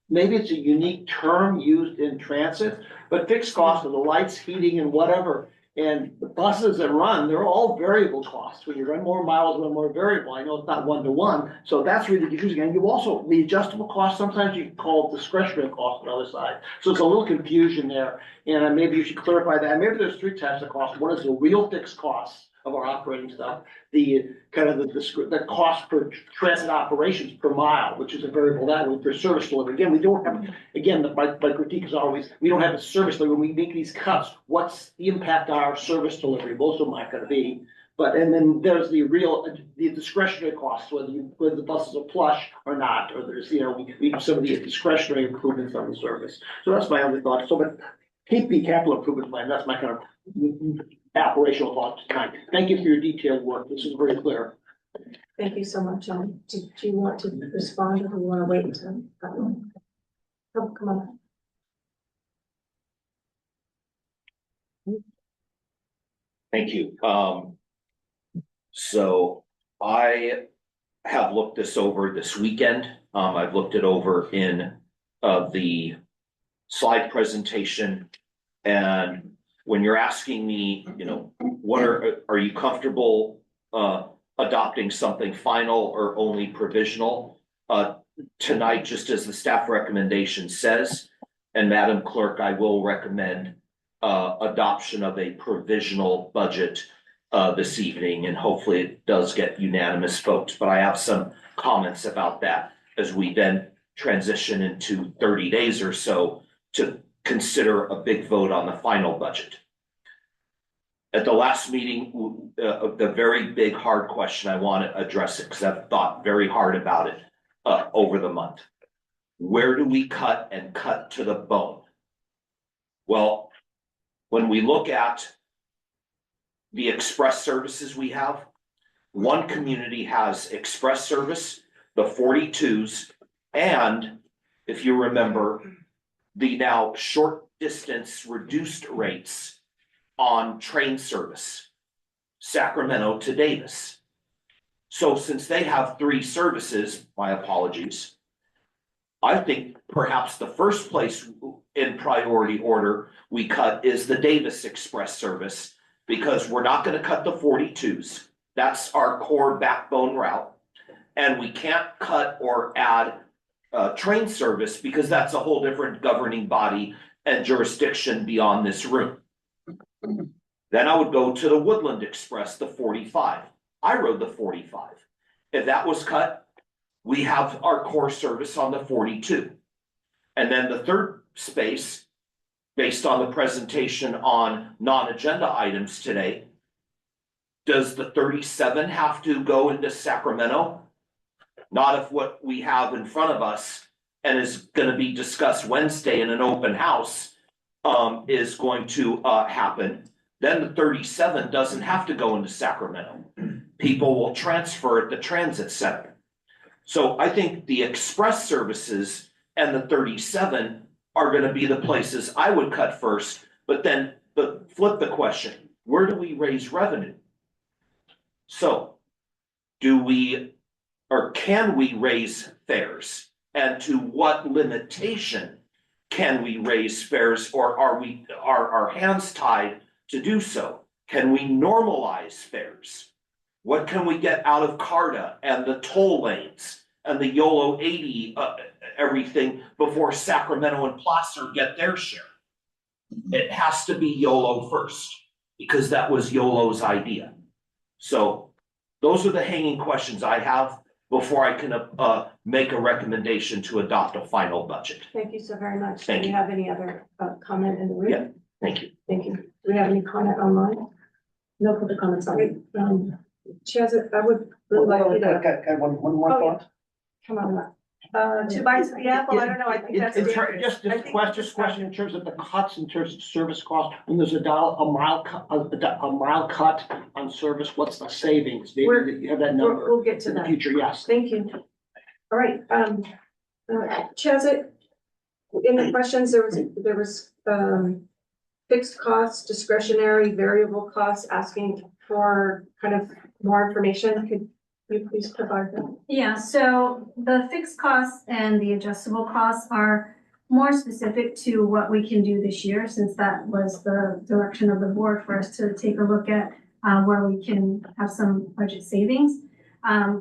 [SPEAKER 11] Maybe it's a unique term used in transit, but fixed costs are the lights, heating, and whatever. And the buses that run, they're all variable costs. When you run more miles, run more variable. I know it's not 1-to-1, so that's really confusing. And you also, the adjustable cost, sometimes you call it discretionary cost on the other side. So it's a little confusion there. And maybe you should clarify that. Maybe there's 3 types of costs. One is the real fixed costs of our operating stuff, the kind of the cost per transit operations per mile, which is a variable that way for service delivery. Again, we don't have, again, my critique is always, we don't have a service delivery. When we make these cuts, what's the impact on our service delivery? Most of them aren't going to be. But, and then there's the discretionary costs, whether the buses are plush or not, or there's, we do some of the discretionary improvements on the service. So that's my only thought. So, but keep the capital improvement plan. That's my kind of operational thoughts tonight. Thank you for your detailed work. This is very clear.
[SPEAKER 1] Thank you so much. Do you want to respond, or do you want to wait until? Oh, come on.
[SPEAKER 12] Thank you. So I have looked this over this weekend. I've looked it over in the slide presentation. And when you're asking me, what are you comfortable adopting something final or only provisional? Tonight, just as the staff recommendation says, and Madam Clerk, I will recommend adoption of a provisional budget this evening, and hopefully it does get unanimous votes. But I have some comments about that as we then transition into 30 days or so to consider a big vote on the final budget. At the last meeting, the very big hard question, I want to address it because I've thought very hard about it over the month. Where do we cut and cut to the bone? Well, when we look at the express services we have, one community has express service, the 42s, and if you remember, the now short distance reduced rates on train service, Sacramento to Davis. So since they have 3 services, my apologies, I think perhaps the first place in priority order we cut is the Davis Express service, because we're not going to cut the 42s. That's our core backbone route. And we can't cut or add train service because that's a whole different governing body and jurisdiction beyond this room. Then I would go to the Woodland Express, the 45. I rode the 45. If that was cut, we have our core service on the 42. And then the third space, based on the presentation on non-agenda items today, does the 37 have to go into Sacramento? Not if what we have in front of us and is going to be discussed Wednesday in an open house is going to happen. Then the 37 doesn't have to go into Sacramento. People will transfer at the transit center. So I think the express services and the 37 are going to be the places I would cut first, but then flip the question, where do we raise revenue? So do we, or can we raise fares? And to what limitation can we raise fares, or are our hands tied to do so? Can we normalize fares? What can we get out of CARTA and the toll lanes and the Yolo 80, everything before Sacramento and Placer get their share? It has to be Yolo first, because that was Yolo's idea. So those are the hanging questions I have before I can make a recommendation to adopt a final budget.
[SPEAKER 1] Thank you so very much.
[SPEAKER 12] Thank
[SPEAKER 1] Do
[SPEAKER 12] you.
[SPEAKER 1] you have any other comment in the room?
[SPEAKER 12] Yeah. Thank you.
[SPEAKER 1] Thank you. Do we have any comment online? No public comments, sorry. Chaz, I would really like you to,
[SPEAKER 11] One more
[SPEAKER 1] Oh, yeah.
[SPEAKER 11] thought.
[SPEAKER 1] come on. 2 bites of the apple, I don't know, I think that's dangerous.
[SPEAKER 11] Just
[SPEAKER 1] I think that's
[SPEAKER 11] just question in terms of the cuts, in terms of service cost, when there's a mile cut on service, what's the savings? Maybe
[SPEAKER 1] We're-
[SPEAKER 11] you have that number
[SPEAKER 1] We'll get to
[SPEAKER 11] in the
[SPEAKER 1] that.
[SPEAKER 11] future, yes.
[SPEAKER 1] Thank you. All right, Chaz, in the questions, there was fixed costs, discretionary, variable costs, asking for kind of more information. Could you please provide that?
[SPEAKER 14] Yeah, so the fixed costs and the adjustable costs are more specific to what we can do this year, since that was the direction of the board for us to take a look at where we can have some budget savings.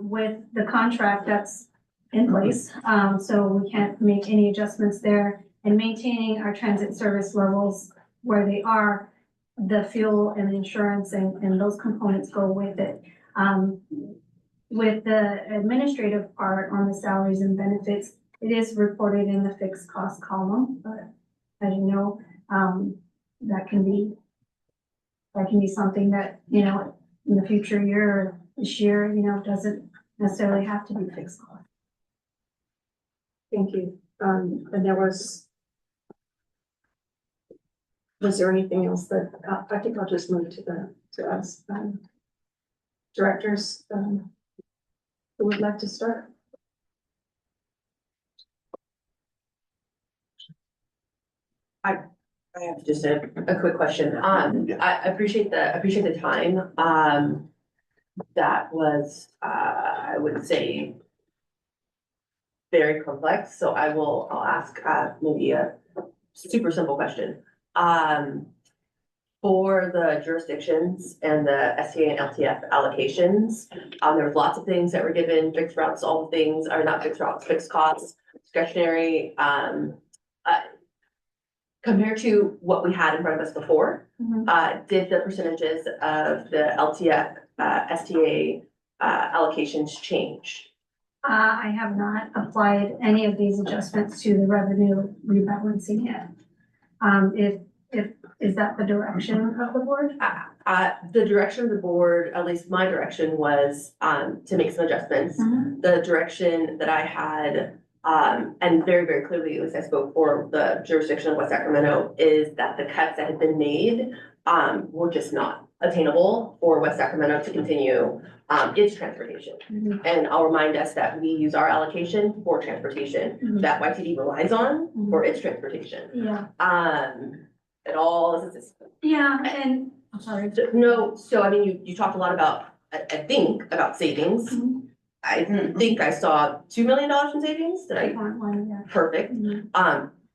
[SPEAKER 14] With the contract that's in place, so we can't make any adjustments there, and maintaining our transit service levels where they are, the fuel and insurance and those components go with it. With the administrative part on the salaries and benefits, it is reported in the fixed cost column, but as you know, that can be something that, in the future year or this year, doesn't necessarily have to be fixed cost.
[SPEAKER 1] Thank you. And there was there anything else that, I think I'll just move to us, directors, who would like to start?
[SPEAKER 3] I have just a quick question. I appreciate the time. That was, I would say, very complex, so I'll ask, maybe a super simple question. For the jurisdictions and the STA and LTF allocations, there was lots of things that were given, fixed routes, all the things, or not fixed routes, fixed costs, discretionary, compared to what we had in front of us before, did the percentages of the LTF, STA, allocations change?
[SPEAKER 14] I have not applied any of these adjustments to the revenue rebalancing yet. Is that the direction of the board?
[SPEAKER 3] The direction of the board, at least my direction, was, to make some adjustments. The direction that I had, and very, very clearly, at least I spoke for the jurisdiction of West Sacramento, is that the cuts that had been made, were just not attainable for West Sacramento to continue, its transportation. And I'll remind us that we use our allocation for transportation that YTD relies on for its transportation.
[SPEAKER 14] Yeah.
[SPEAKER 3] It all is.
[SPEAKER 14] Yeah, and, I'm sorry.
[SPEAKER 3] No, so I mean, you talked a lot about, I think, about savings. I think I saw $2 million in savings, did I? Perfect.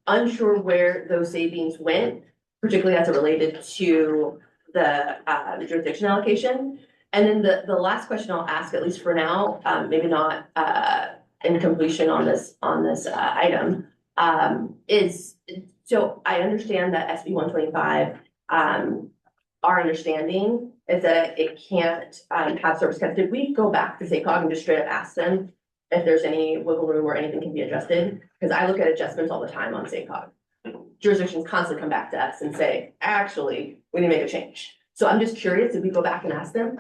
[SPEAKER 3] Unsure where those savings went, particularly as it related to the jurisdiction allocation. And then the last question I'll ask, at least for now, maybe not in completion on this item, is, so I understand that SB 125, our understanding is that it can't have service cuts. Did we go back to SACOG and just straight up ask them if there's any wiggle room or anything can be adjusted? Because I look at adjustments all the time on SACOG. Jurisdictions constantly come back to us and say, actually, we need to make a change. So I'm just curious, did we go back and ask them?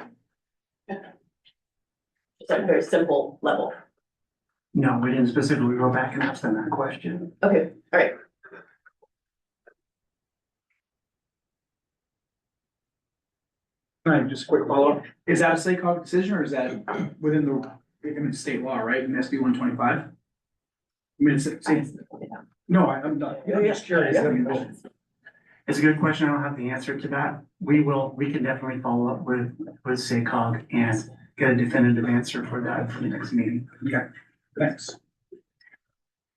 [SPEAKER 3] Just at a very simple level.
[SPEAKER 13] No, we didn't specifically go back and ask them that question.
[SPEAKER 3] Okay, all right.
[SPEAKER 15] All right, just a quick follow-up. Is that a SACOG decision or is that within the state law, right, in SB 125? I mean, no, I'm not, I'm just curious. I mean,
[SPEAKER 13] It's a good question. I don't have the answer to that. We can definitely follow up with SACOG and get a definitive answer for that for the next meeting.
[SPEAKER 15] Okay, thanks.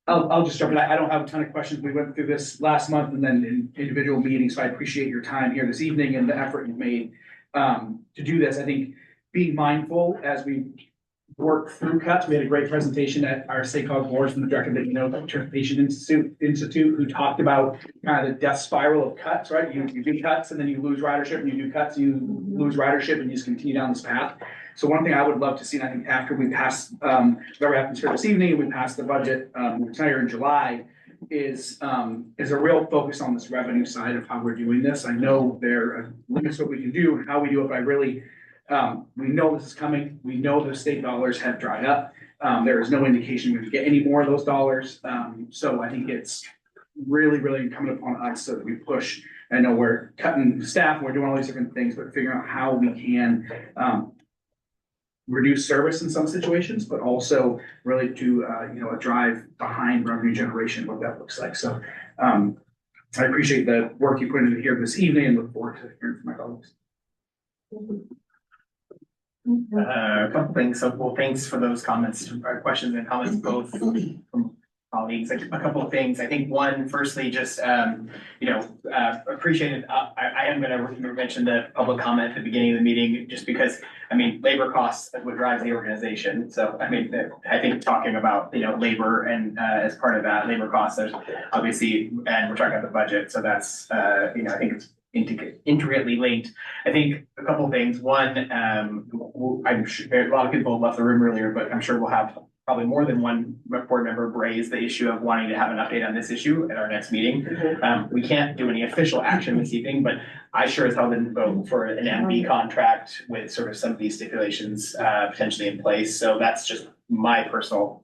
[SPEAKER 15] I'll just jump in. I don't have a ton of questions. We went through this last month and then in individual meetings, so I appreciate your time here this evening and the effort you've made to do this. I think being mindful as we work through cuts, we had a great presentation at our SACOG boards from the director that the Transportation Institute, who talked about kind of the death spiral of cuts, right? You do cuts and then you lose ridership, and you do cuts, you lose ridership, and you just continue down this path. So one thing I would love to see, and I think after we pass, whatever happens here this evening, we pass the budget, tonight or in July, is a real focus on this revenue side of how we're doing this. I know there are limits to what we can do and how we do it, but I really, we know this is coming. We know the state dollars have dried up. There is no indication we're gonna get any more of those dollars. So I think it's really, really incumbent upon us so that we push. I know we're cutting staff, we're doing all these different things, but figuring out how we can, reduce service in some situations, but also really to, a drive behind revenue generation, what that looks like. So, I appreciate the work you put into here this evening and look forward to hearing from my colleagues.
[SPEAKER 16] A couple things. So, well, thanks for those comments, questions and comments, both from colleagues. A couple of things. I think one, firstly, just, appreciated. I am going to mention the public comment at the beginning of the meeting, just because, I mean, labor costs is what drives the organization. So, I mean, I think talking about, labor and as part of that labor costs, there's obviously, and we're talking about the budget. So that's, I think it's intricately linked. I think a couple of things. One, I'm sure a lot of people left the room earlier, but I'm sure we'll have probably more than one board member raise the issue of wanting to have an update on this issue at our next meeting. We can't do any official action this evening, but I sure as hell didn't vote for an MB contract with sort of some of these stipulations potentially in place. So that's just my personal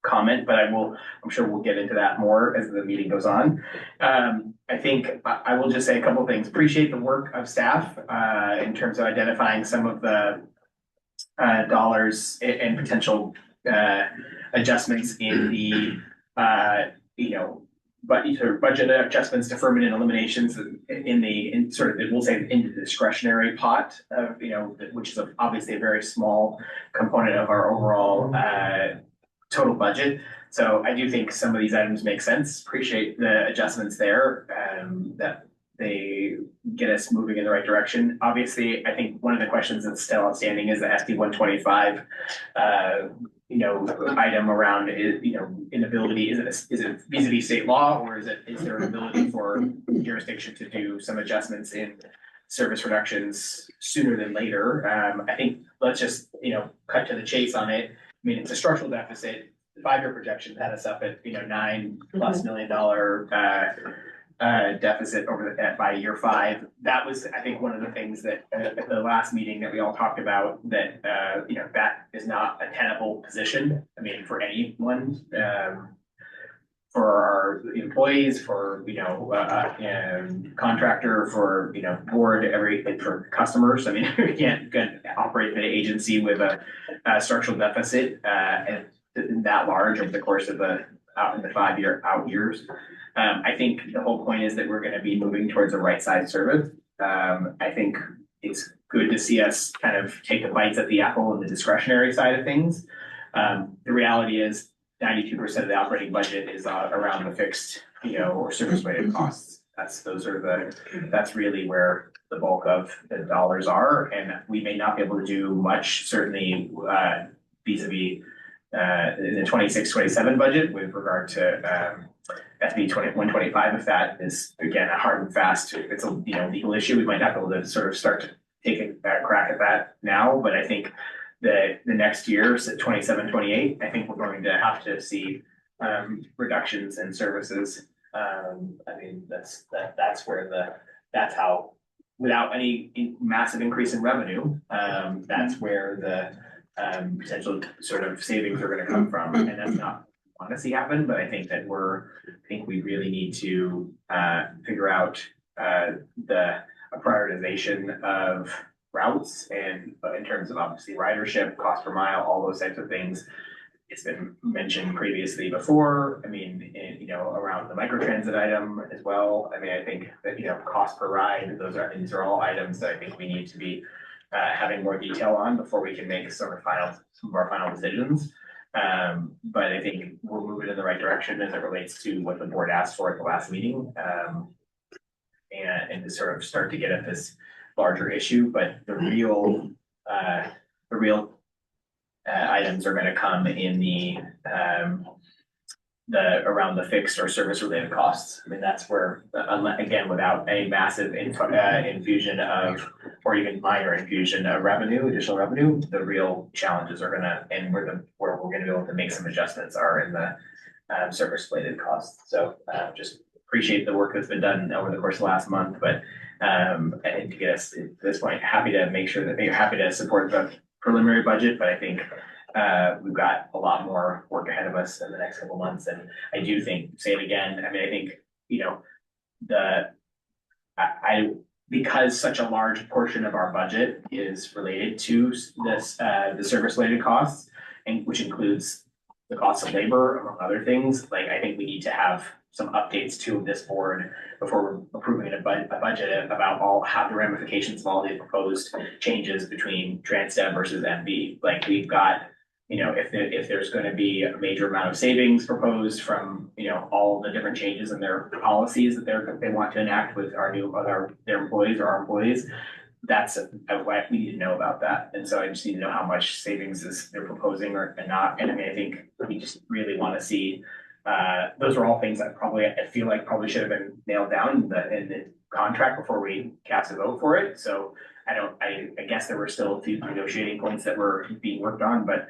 [SPEAKER 16] comment, but I'm sure we'll get into that more as the meeting goes on. I think I will just say a couple of things. Appreciate the work of staff in terms of identifying some of the dollars and potential adjustments in the sort of budget adjustments, deferment and eliminations in sort of, we'll say, in the discretionary pot of, which is obviously a very small component of our overall total budget. So I do think some of these items make sense. Appreciate the adjustments there, that they get us moving in the right direction. Obviously, I think one of the questions that's still outstanding is the SB 125, item around, inability, is it vis-a-vis state law, or is there an ability for jurisdiction to do some adjustments in service reductions sooner than later? I think let's just, cut to the chase on it. I mean, it's a structural deficit. The 5-year projection had us up at, $9+ million deficit by year 5. That was, I think, one of the things that at the last meeting that we all talked about, that that is not a tenable position. I mean, for anyone, for our employees, for contractor, for board, everything, for customers. I mean, we can't operate an agency with a structural deficit and that large over the course of in the 5-year out years. I think the whole point is that we're going to be moving towards a right size service. I think it's good to see us kind of take the bites at the apple on the discretionary side of things. The reality is 92% of the operating budget is around the fixed, or service related costs. That's really where the bulk of the dollars are, and we may not be able to do much, certainly vis-a-vis the 26-27 budget with regard to SB 125. If that is again a hard and fast, it's a legal issue, we might not be able to sort of start to take a crack at that now. But I think the next year, so 27, 28, I think we're going to have to see reductions in services. I mean, that's how, without any massive increase in revenue, that's where the potential sort of savings are going to come from, and that's not want to see happen. But I think that we really need to figure out a prioritization of routes, and in terms of obviously ridership, cost per mile, all those types of things. It's been mentioned previously before. I mean, around the microtransit item as well. I mean, I think that cost per ride, these are all items that I think we need to be having more detail on before we can make some of our final decisions. But I think we're moving in the right direction as it relates to what the board asked for at the last meeting, and to sort of start to get at this larger issue. But the real items are going to come in the around the fixed or service related costs. I mean, that's where, again, without a massive infusion of, or even minor infusion of additional revenue, the real challenges are gonna, and where we're gonna be able to make some adjustments are in the service related costs. So just appreciate the work that's been done over the course of the last month, but and to get us to this point, happy to make sure that you're happy to support the preliminary budget, but I think we've got a lot more work ahead of us in the next couple of months. And I do think, say it again, I mean, I think, because such a large portion of our budget is related to this, the service related costs, and which includes the cost of labor, among other things, like, I think we need to have some updates to this board before we're approving a budget about how the ramifications of all the proposed changes between Transdev versus MB. Like, we've got, if there's going to be a major amount of savings proposed from, all the different changes in their policies that they want to enact with their employees or our employees, that's we need to know about that. And so I just need to know how much savings they're proposing or not. And I mean, I think we just really want to see, those are all things that I feel like probably should have been nailed down in the contract before we cast a vote for it. So I guess there were still a few negotiating points that were being worked on, but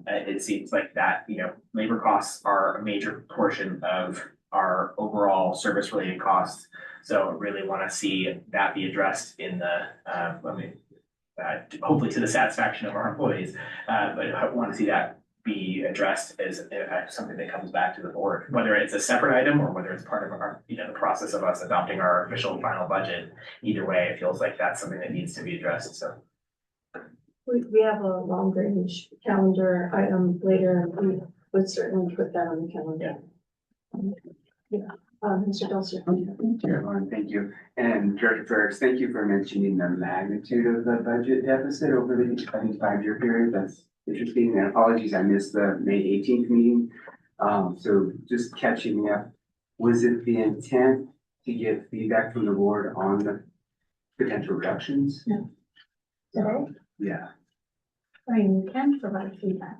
[SPEAKER 16] it seems like that, labor costs are a major portion of our overall service related costs. So I really want to see that be addressed in hopefully to the satisfaction of our employees. But I want to see that be addressed as something that comes back to the board, whether it's a separate item or whether it's part of our, the process of us adopting our official final budget. Either way, it feels like that's something that needs to be addressed. So
[SPEAKER 1] we have a long range calendar item later, and we would certainly put that on the calendar. Yeah. Mr. Dulce.
[SPEAKER 17] Chair Lauren, thank you. And Director Ferris, thank you for mentioning the magnitude of the budget deficit over the, I think, 5-year period. That's interesting. And apologies, I missed the May 18th meeting. So just catching me up, was it the intent to get feedback from the board on the potential reductions?
[SPEAKER 14] Today,
[SPEAKER 17] Yeah.
[SPEAKER 14] I mean, you can provide feedback.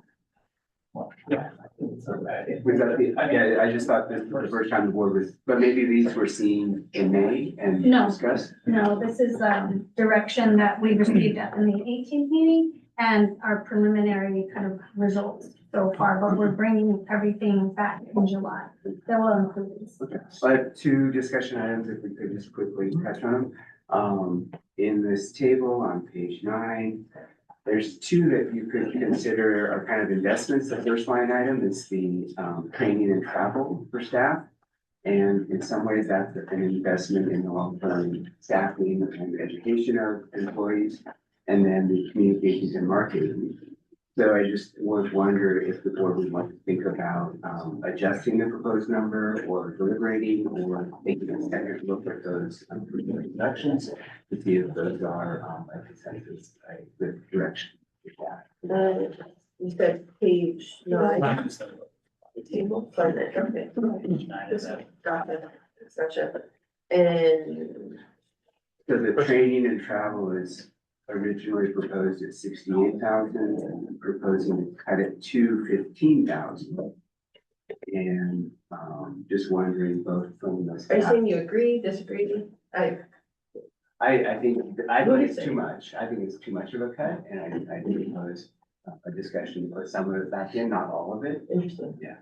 [SPEAKER 17] Yeah. Was that the, yeah, I just thought this was the first time the board was, but maybe these were seen in May and
[SPEAKER 14] No.
[SPEAKER 17] discussed?
[SPEAKER 14] No, this is, direction that we received at the May 18th meeting and our preliminary kind of results so far, but we're bringing everything back in July. That will include these.
[SPEAKER 17] Okay, I have 2 discussion items, if we could just quickly touch on them. In this table on page 9, there's 2 that you could consider are kind of investments. The first line item is the training and travel for staff. And in some ways, that's an investment in the long-term staffing and education of employees. And then the communications and marketing. So I just was wondering if the board would want to think about adjusting the proposed number or deliberating or taking a second look at those reductions to see if those are a consensus, the direction.
[SPEAKER 3] You said page 9.
[SPEAKER 9] The
[SPEAKER 3] Table, okay.
[SPEAKER 9] Nine is that.
[SPEAKER 3] Gotcha. And
[SPEAKER 17] So the training and travel is originally proposed at 68,000 and proposing to cut it to 15,000. And just wondering both from the
[SPEAKER 3] are you
[SPEAKER 17] staff.
[SPEAKER 3] saying you agree, disagree?
[SPEAKER 17] I think it's too much. I think it's too much of a cut, and I think propose a discussion, put some of it back in, not all of it.
[SPEAKER 3] Interesting.
[SPEAKER 17] Yeah.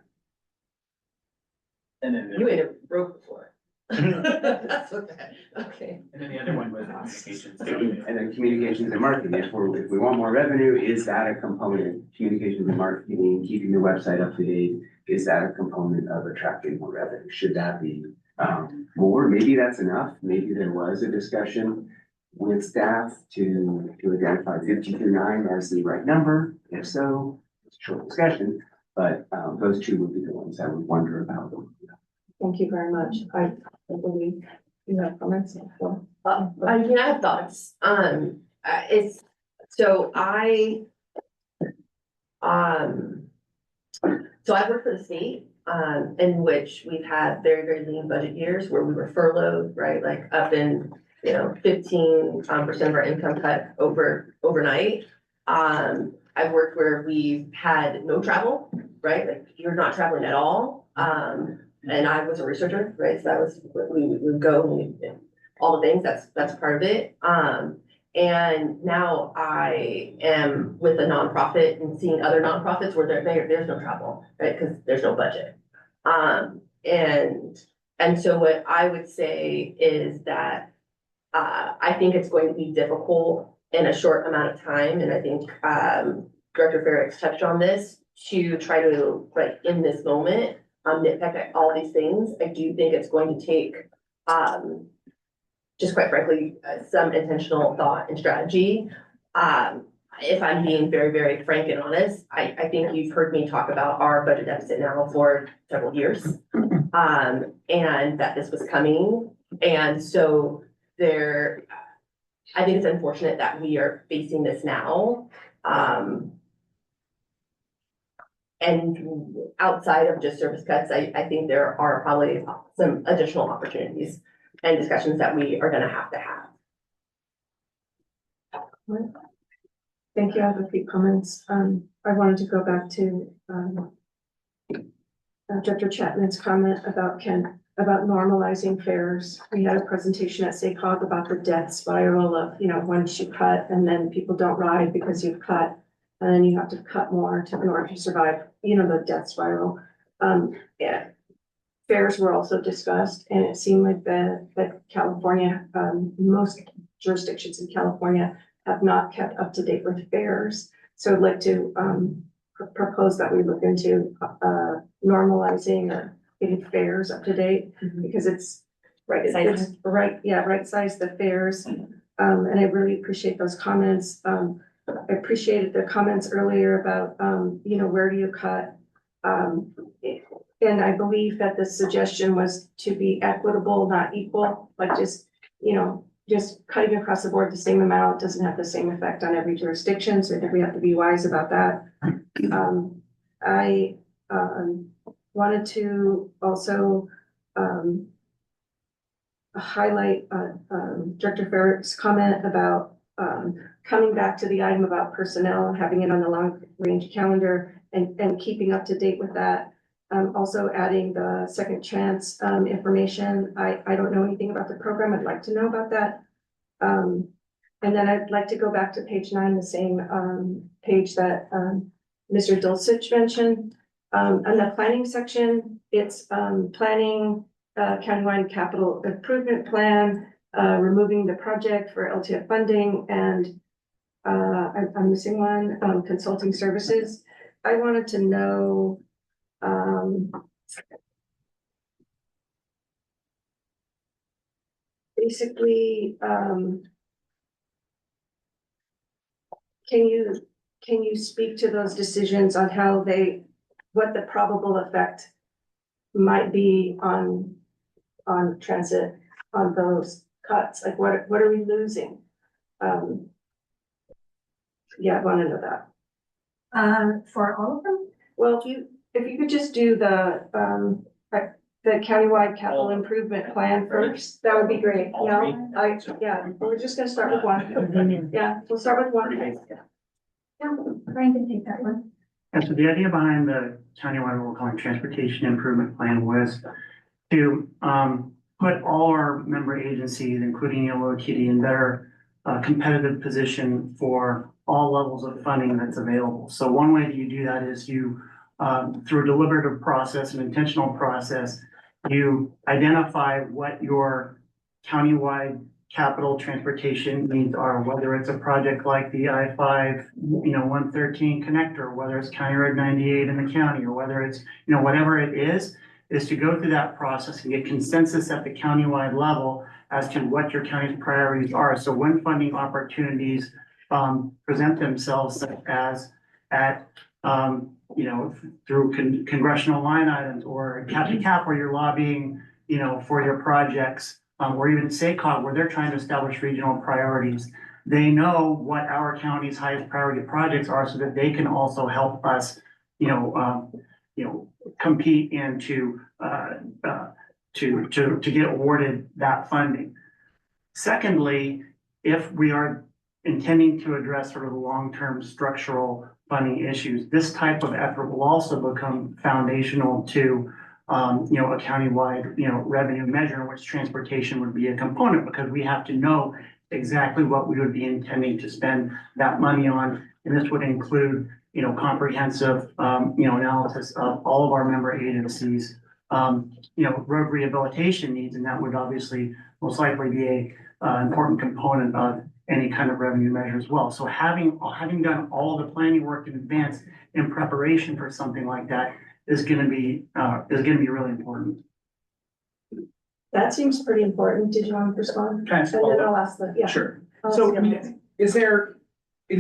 [SPEAKER 9] And then,
[SPEAKER 3] You ain't ever broke before. That's okay.
[SPEAKER 9] and then the other one was communications.
[SPEAKER 17] And then communications and marketing, if we want more revenue, is that a component? Communications and marketing, keeping the website up to date, is that a component of attracting more revenue? Should that be more? Maybe that's enough. Maybe there was a discussion with staff to identify 50-9 as the right number. If so, it's a short discussion, but those 2 would be the ones I would wonder about.
[SPEAKER 1] Thank you very much. I believe you have comments.
[SPEAKER 3] I mean, I have thoughts. It's, so so I work for the state, in which we've had very, very lean budget years where we were furloughed, right? Like up in, 15% of our income cut overnight. I've worked where we've had no travel, right? Like you're not traveling at all. And I was a researcher, right? So that was, we would go and all the things, that's part of it. And now I am with a nonprofit and seeing other nonprofits where there's no travel, right? Because there's no budget. And so what I would say is that I think it's going to be difficult in a short amount of time, and I think Director Ferrix touched on this, to try to, like, in this moment, nitpick at all these things. I do think it's going to take, just quite frankly, some intentional thought and strategy. If I'm being very, very frank and honest, I think you've heard me talk about our budget deficit now for several years, and that this was coming. And so I think it's unfortunate that we are facing this now. And outside of just service cuts, I think there are probably some additional opportunities and discussions that we are gonna have to have.
[SPEAKER 1] Thank you. I have a few comments. I wanted to go back to Director Chapman's comment about normalizing fares. We had a presentation at SACOG about the death spiral of, once you cut and then people don't ride because you've cut, and then you have to cut more in order to survive, the death spiral. Yeah. Fares were also discussed, and it seemed like that California, most jurisdictions in California have not kept up to date with fares. So I'd like to propose that we look into normalizing or getting fares up to date, because it's right size the fares. And I really appreciate those comments. I appreciated the comments earlier about, where do you cut? and I believe that the suggestion was to be equitable, not equal, like just, just cutting across the board the same amount doesn't have the same effect on every jurisdiction, so I think we have to be wise about that. I wanted to also highlight Director Farrick's comment about coming back to the item about personnel and having it on the long-range calendar and keeping up to date with that. Also adding the second chance information. I don't know anything about the program. I'd like to know about that. And then I'd like to go back to page 9, the same page that Mr. Dulcich mentioned. On the planning section, it's planning countywide capital improvement plan, removing the project for LTF funding, and I'm missing one, consulting services. I wanted to know basically, can you speak to those decisions on how what the probable effect might be on transit, on those cuts? Like what are we losing? Yeah, I want to know that.
[SPEAKER 14] For all of them?
[SPEAKER 1] Well, if you could just do the countywide capital improvement plan first, that would be great. We're just gonna start with one. Yeah, we'll start with one.
[SPEAKER 14] Yeah, Brian can take that one.
[SPEAKER 13] And so the idea behind the countywide, what we're calling transportation improvement plan, was to put all our member agencies, including YoloTD, in better competitive position for all levels of funding that's available. So one way that you do that is you, through a deliberative process, an intentional process, you identify what your countywide capital transportation needs are, whether it's a project like the I-5, 113 connector, whether it's County Road 98 in the county, or whether it's, whatever it is to go through that process and get consensus at the countywide level as to what your county's priorities are. So when funding opportunities present themselves, such as at, through congressional line items or cap to cap, where you're lobbying, for your projects, or even SACOG, where they're trying to establish regional priorities. They know what our county's highest priority projects are, so that they can also help us, compete and to get awarded that funding. Secondly, if we are intending to address sort of the long-term structural funding issues, this type of effort will also become foundational to a countywide, revenue measure, in which transportation would be a component, because we have to know exactly what we would be intending to spend that money on. And this would include, comprehensive, analysis of all of our member agencies, road rehabilitation needs, and that would obviously most likely be a important component of any kind of revenue measure as well. So having done all the planning work in advance in preparation for something like that is going to be really important.
[SPEAKER 1] That seems pretty important. Did you want to respond?
[SPEAKER 15] Can I
[SPEAKER 1] And then I'll ask the, yeah.
[SPEAKER 15] Sure.
[SPEAKER 1] I'll ask
[SPEAKER 15] So,
[SPEAKER 1] the
[SPEAKER 15] I mean,
[SPEAKER 1] others.
[SPEAKER 15] does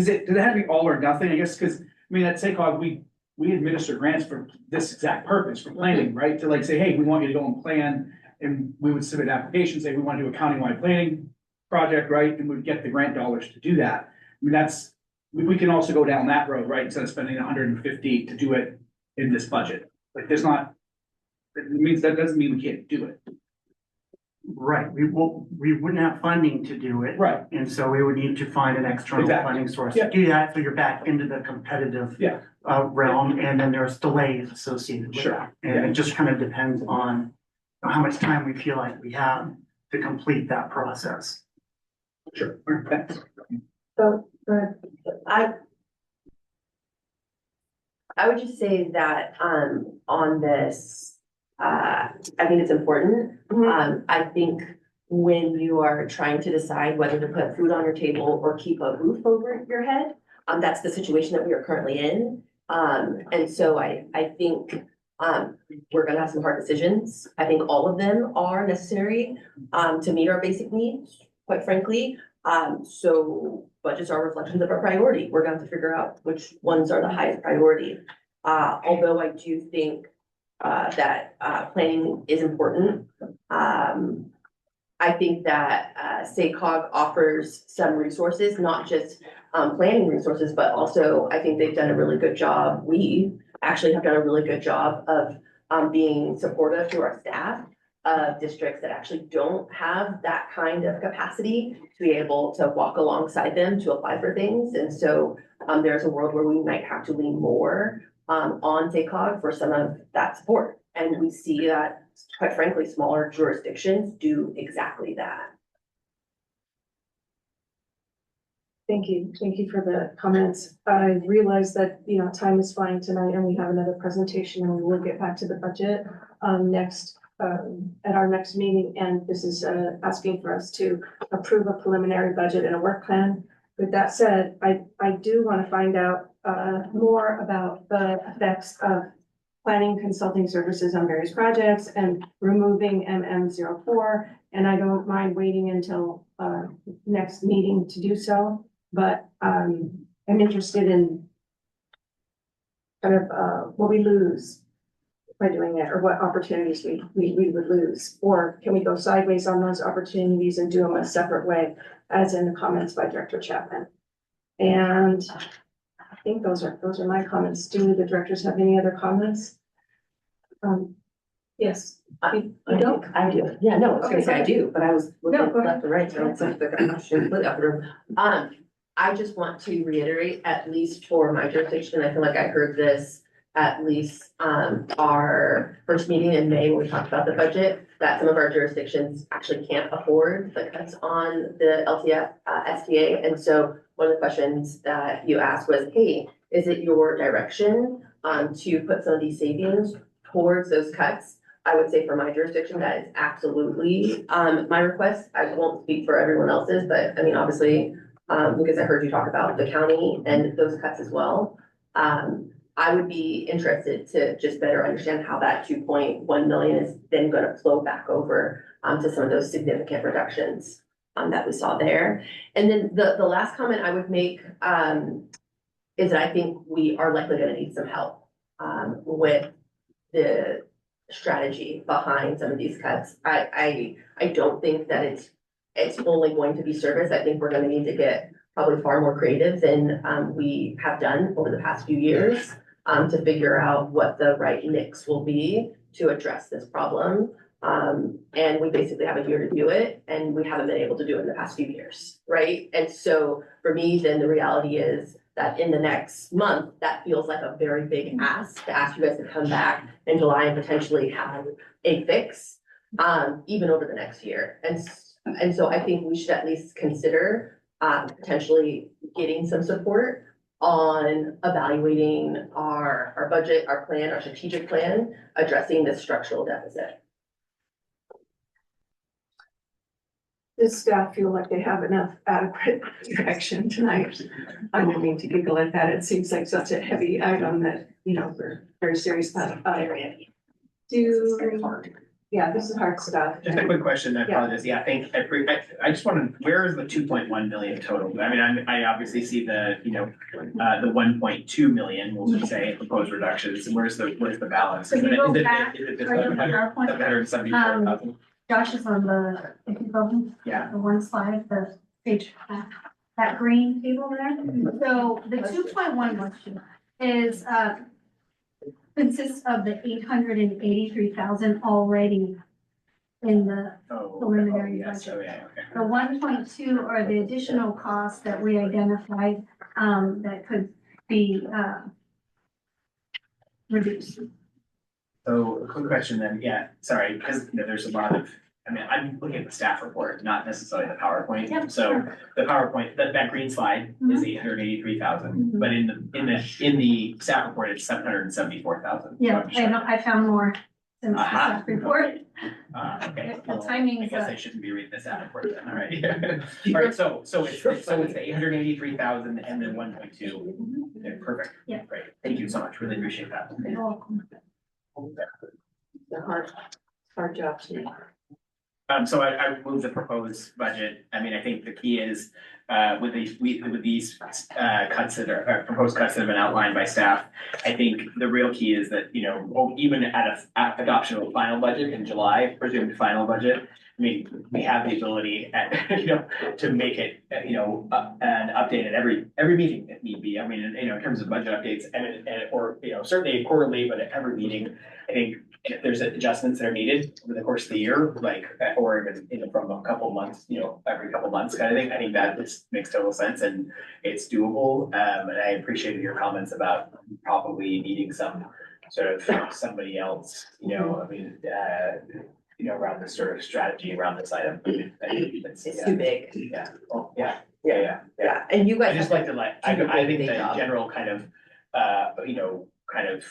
[SPEAKER 15] it have to be all or nothing? I guess, because, at SACOG, we administer grants for this exact purpose, for planning, right? To say, hey, we want you to go and plan, and we would submit an application, say, we want to do a countywide planning project, right? And we'd get the grant dollars to do that. We can also go down that road, right? Instead of spending 150 to do it in this budget. That doesn't mean we can't do it.
[SPEAKER 13] Right, we wouldn't have funding to do it.
[SPEAKER 15] Right.
[SPEAKER 13] And so we would need to find an external funding source to do that, so you're back into the competitive realm, and then there's delays associated with that. And it just kind of depends on how much time we feel like we have to complete that process.
[SPEAKER 15] Sure, thanks.
[SPEAKER 1] So,
[SPEAKER 3] I would just say that, on this, I think it's important. I think when you are trying to decide whether to put food on your table or keep a roof over your head, that's the situation that we are currently in. And so I think, we're gonna have some hard decisions. I think all of them are necessary, to meet our basic needs, quite frankly. So budgets are reflections of our priority. We're gonna have to figure out which ones are the highest priority. Although I do think planning is important. I think that, SACOG offers some resources, not just, planning resources, but also I think they've done a really good job. We actually have done a really good job of, being supportive to our staff of districts that actually don't have that kind of capacity to be able to walk alongside them to apply for things. And so, there's a world where we might have to lean more, on SACOG for some of that support. And we see that, quite frankly, smaller jurisdictions do exactly that.
[SPEAKER 1] Thank you for the comments. I realize that, you know, time is flying tonight and we have another presentation and we will get back to the budget next, at our next meeting. And this is asking for us to approve a preliminary budget and a work plan. With that said, I do want to find out more about the effects of planning consulting services on various projects and removing MM04. And I don't mind waiting until next meeting to do so. But I'm interested in kind of what we lose by doing it, or what opportunities we would lose. Or can we go sideways on those opportunities and do them a separate way, as in the comments by Director Chapman? And I think those are my comments. Do the directors have any other comments? Yes.
[SPEAKER 3] I do. Yeah, no, I was gonna say I do, but I was looking left to right, so it's like the question completely out the room. I just want to reiterate, at least for my jurisdiction, I feel like I heard this at least, our first meeting in May, when we talked about the budget, that some of our jurisdictions actually can't afford the cuts on the LTF, STA. And so one of the questions that you asked was, hey, is it your direction, to put some of these savings towards those cuts? I would say for my jurisdiction, that is absolutely, my request. I won't speak for everyone else's, but I mean, obviously, because I heard you talk about the county and those cuts as well. I would be interested to just better understand how that 2.1 million is then going to flow back over to some of those significant reductions that we saw there. And then the last comment I would make is that I think we are likely going to need some help with the strategy behind some of these cuts. I don't think that it's only going to be service. I think we're going to need to get probably far more creative than we have done over the past few years to figure out what the right mix will be to address this problem. And we basically have a year to do it, and we haven't been able to do it in the past few years, right? And so for me, then the reality is that in the next month, that feels like a very big ask to ask you guys to come back in July and potentially have a fix, even over the next year. And so I think we should at least consider potentially getting some support on evaluating our budget, our plan, our strategic plan, addressing this structural deficit.
[SPEAKER 1] Does staff feel like they have enough adequate direction tonight? I don't mean to giggle at that. It seems like such a heavy item that, you know, we're very serious about area. Yeah, this is hard stuff.
[SPEAKER 16] Just a quick question, I apologize. Yeah, I just wanted, where is the 2.1 million total? I mean, I obviously see the, you know, the 1.2 million, we'll just say, proposed reductions. Where's the balance?
[SPEAKER 14] So
[SPEAKER 16] Is it
[SPEAKER 14] you go
[SPEAKER 16] is it-
[SPEAKER 14] back,
[SPEAKER 16] is it
[SPEAKER 14] are you on PowerPoint?
[SPEAKER 16] 174,000?
[SPEAKER 14] Josh is on the, if you go,
[SPEAKER 16] Yeah.
[SPEAKER 14] the one slide, the page, that green table there. So the 2.1 million is, consists of the 883,000 already in the preliminary
[SPEAKER 16] Yes,
[SPEAKER 14] budget.
[SPEAKER 16] yeah, okay.
[SPEAKER 14] The 1.2 are the additional costs that we identified, that could be, reduced.
[SPEAKER 16] So a quick question then, yeah, sorry, because there's a lot of, I mean, I'm looking at the staff report, not necessarily the PowerPoint.
[SPEAKER 14] Yep,
[SPEAKER 16] So
[SPEAKER 14] sure.
[SPEAKER 16] the PowerPoint, that green slide is 883,000, but in the staff report, it's 774,000.
[SPEAKER 14] Yeah, I found more in the
[SPEAKER 16] Aha.
[SPEAKER 14] staff report.
[SPEAKER 16] Okay.
[SPEAKER 14] The
[SPEAKER 16] Well,
[SPEAKER 14] timing
[SPEAKER 16] I
[SPEAKER 14] is
[SPEAKER 16] guess I shouldn't be reading the staff report then, all right. All right, so it's the 883,000 and then 1.2. Okay, perfect.
[SPEAKER 14] Yeah.
[SPEAKER 16] Great, thank you so much, really appreciate that.
[SPEAKER 14] You're welcome.
[SPEAKER 1] The hard job to do.
[SPEAKER 16] So I move the proposed budget. I mean, I think the key is, with these cuts that are, proposed cuts that have been outlined by staff. I think the real key is that, you know, even at adoption of a final budget in July, presumed final budget. I mean, we have the ability you know, to make it, an update at every meeting if need be. I mean, you know, in terms of budget updates or, you know, certainly quarterly, but at every meeting, I think if there's adjustments that are needed over the course of the year, like, or even, you know, from a couple months, you know, every couple months kind of thing, I think that just makes total sense and it's doable. And I appreciated your comments about probably needing some sort of somebody else, you know, I mean, you know, around this sort of strategy around this item. I think
[SPEAKER 3] It's too big.
[SPEAKER 16] Yeah, oh, yeah.
[SPEAKER 3] And you
[SPEAKER 16] I
[SPEAKER 3] guys.
[SPEAKER 16] just like to I
[SPEAKER 3] do a
[SPEAKER 16] think
[SPEAKER 3] big
[SPEAKER 16] the
[SPEAKER 3] job.
[SPEAKER 16] general kind of, you know, kind of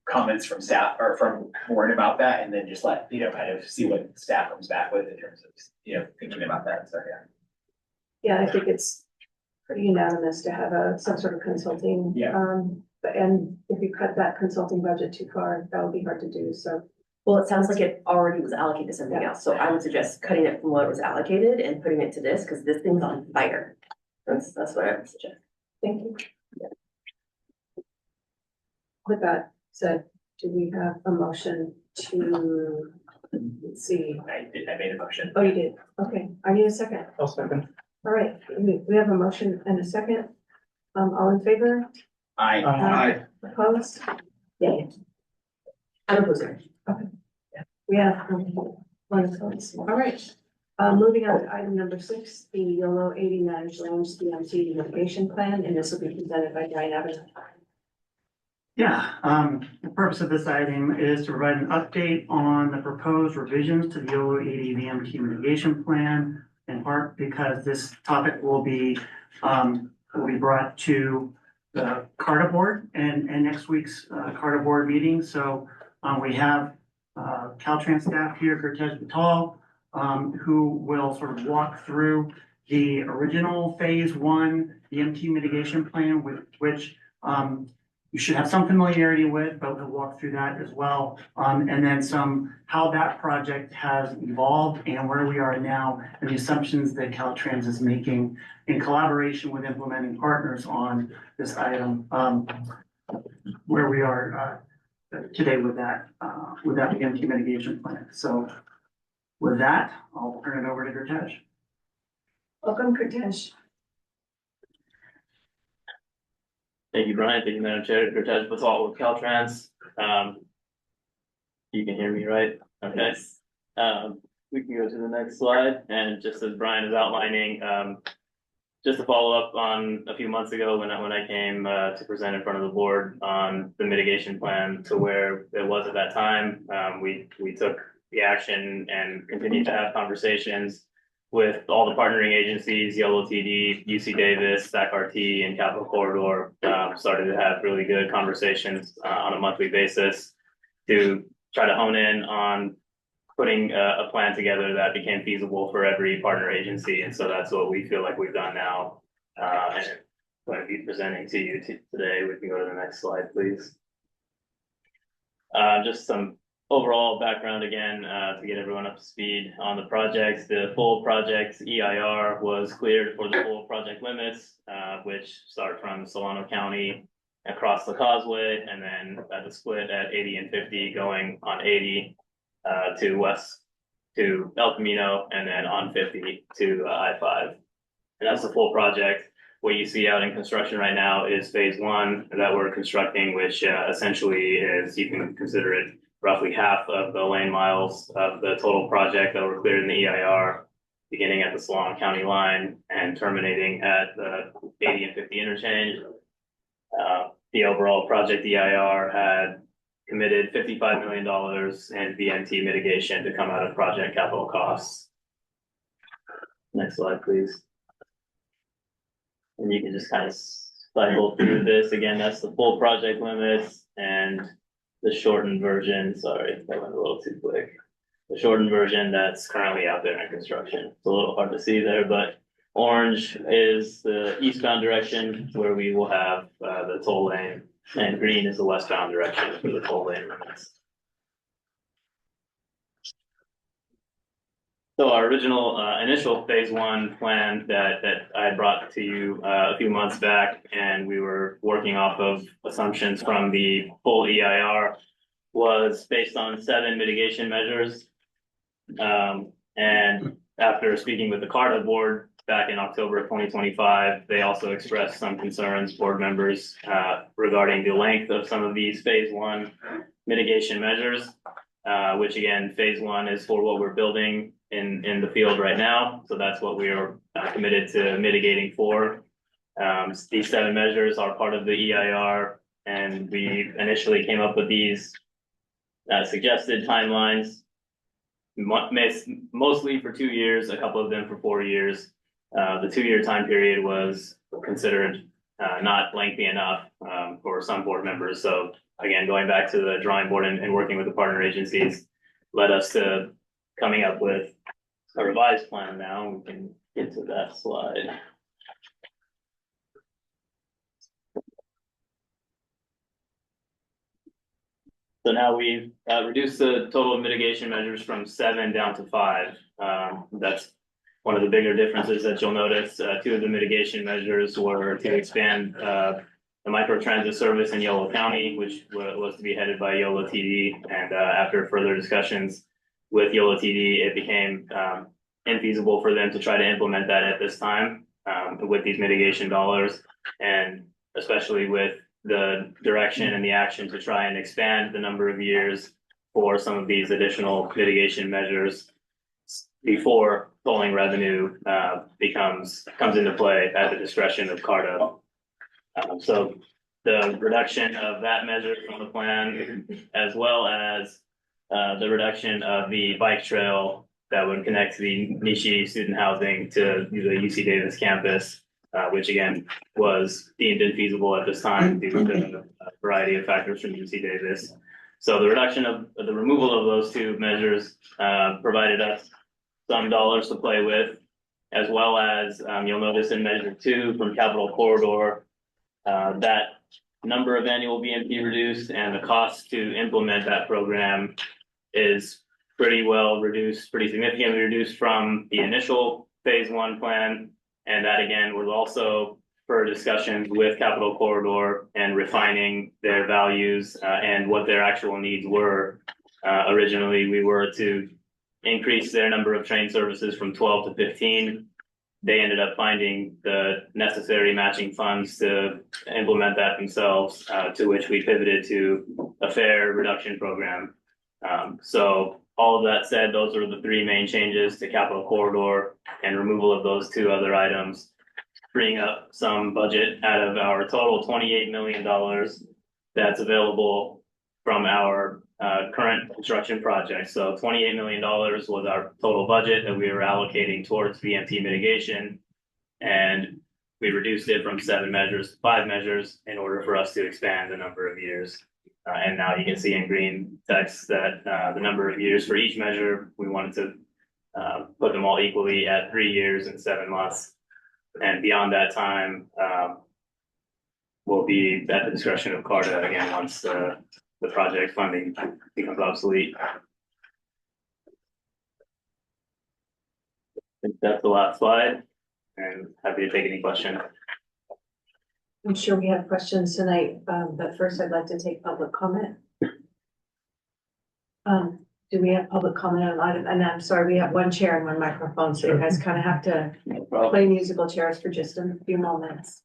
[SPEAKER 16] comments from staff or from board about that, and then just let, you know, kind of see what staff comes back with in terms of, you know, thinking about that, so, yeah.
[SPEAKER 1] Yeah, I think it's pretty unanimous to have some sort of consulting.
[SPEAKER 16] Yeah.
[SPEAKER 1] And if you cut that consulting budget too far, that would be hard to do, so.
[SPEAKER 3] Well, it sounds like it already was allocated to something else, so I would suggest cutting it from what was allocated and putting it to this, because this thing's on fire. That's what I would suggest.
[SPEAKER 1] Thank you. With that said, do we have a motion to, let's see,
[SPEAKER 16] I made a motion.
[SPEAKER 1] oh, you did, okay, I need a second.
[SPEAKER 15] I'll second.
[SPEAKER 1] All right, we have a motion and a second. All in favor?
[SPEAKER 16] Aye.
[SPEAKER 1] Opposed? Yeah.
[SPEAKER 3] I'm opposing.
[SPEAKER 1] We have one opposed. All right. Moving on to item number 6, the YOLO 80 managed lanes DMT mitigation plan, and this will be presented by Diane Evans.
[SPEAKER 13] Yeah, the purpose of this item is to provide an update on the proposed revisions to the Yolo 80 VMT mitigation plan, in part because this topic will be brought to the CARTA board and next week's CARTA board meeting. So we have Caltrans staff here, Gertej Batal, who will sort of walk through the original phase 1 VMT mitigation plan, with which you should have some familiarity with, but we'll walk through that as well. And then how that project has evolved and where we are now and the assumptions that Caltrans is making in collaboration with implementing partners on this item, where we are today with that VMT mitigation plan. So with that, I'll turn it over to Gertej.
[SPEAKER 1] Welcome, Kurtesh.
[SPEAKER 18] Thank you, Brian. Thank you, Madam Chair. Gertej Batal with Caltrans. You can hear me, right? Okay. We can go to the next slide. And just as Brian is outlining, just to follow up on a few months ago when I came to present in front of the board on the mitigation plan to where it was at that time, we took the action and continued to have conversations with all the partnering agencies, YoloTD, UC Davis, StackRT, and Capital Corridor. Started to have really good conversations on a monthly basis to try to hone in on putting a plan together that became feasible for every partner agency. And so that's what we feel like we've done now. And I'm going to be presenting to you today. We can go to the next slide, please. Just some overall background again, to get everyone up to speed on the projects. The full project EIR was cleared for the full project limits, which start from Solano County across the causeway, and then at the split at 80 and 50 going on 80 to west to El Camino, and then on 50 to I-5. And that's the full project. What you see out in construction right now is phase 1 that we're constructing, which essentially is, you can consider it roughly half of the lane miles of the total project that were cleared in the EIR, beginning at the Solano County line and terminating at the 80 and 50 interchange. The overall project EIR had committed $55 million in VMT mitigation to come out of project capital costs. Next slide, please. And you can just kind of cycle through this. Again, that's the full project limits, and the shortened version, sorry, that went a little too quick. The shortened version that's currently out there in construction. It's a little hard to see there, but orange is the eastbound direction where we will have the toll lane, and green is the westbound direction for the toll lane limits. So our original, initial phase one plan that I had brought to you, a few months back, and we were working off of assumptions from the full EIR, was based on 7 mitigation measures. And after speaking with the CARTA board back in October of 2025, they also expressed some concerns, board members, regarding the length of some of these phase one mitigation measures, which again, phase one is for what we're building in the field right now. So that's what we are committed to mitigating for. These 7 measures are part of the EIR, and we initially came up with these suggested timelines, mostly for 2 years, a couple of them for 4 years. The 2-year time period was considered not lengthy enough for some board members. So again, going back to the drawing board and working with the partner agencies led us to coming up with a revised plan now. We can get to that slide. So now we've reduced the total mitigation measures from 7 down to 5. That's one of the bigger differences that you'll notice. 2 of the mitigation measures were to expand the microtransit service in Yolo County, which was to be headed by YoloTD. And after further discussions with YoloTD, it became infeasible for them to try to implement that at this time with these mitigation dollars, and especially with the direction and the action to try and expand the number of years for some of these additional mitigation measures before tolling revenue comes into play at the discretion of CARTA. So the reduction of that measure from the plan, as well as the reduction of the bike trail that would connect the Nishi student housing to the UC Davis campus, which again was deemed infeasible at this time due to a variety of factors from UC Davis. So the reduction of the removal of those 2 measures provided us some dollars to play with, as well as you'll notice in measure 2 from Capital Corridor, that number of annual BMP reduced, and the cost to implement that program is pretty well reduced, pretty significantly reduced from the initial phase 1 plan. And that again was also for discussions with Capital Corridor and refining their values and what their actual needs were. Originally, we were to increase their number of train services from 12 to 15. They ended up finding the necessary matching funds to implement that themselves, to which we pivoted to a fare reduction program. So all of that said, those are the 3 main changes to Capital Corridor, and removal of those 2 other items, freeing up some budget out of our total $28 million that's available from our current construction project. So $28 million was our total budget that we were allocating towards VMT mitigation. And we reduced it from 7 measures to 5 measures in order for us to expand the number of years. And now you can see in green text that the number of years for each measure, we wanted to put them all equally at 3 years and 7 months. And beyond that time, will be at the discretion of CARTA again once the project funding becomes obsolete. I think that's the last slide, and happy to take any questions.
[SPEAKER 1] I'm sure we have questions tonight, but first I'd like to take public comment. Do we have public comment on item? And I'm sorry, we have 1 chair and 1 microphone, so you guys kind of have to play musical chairs for just a few moments.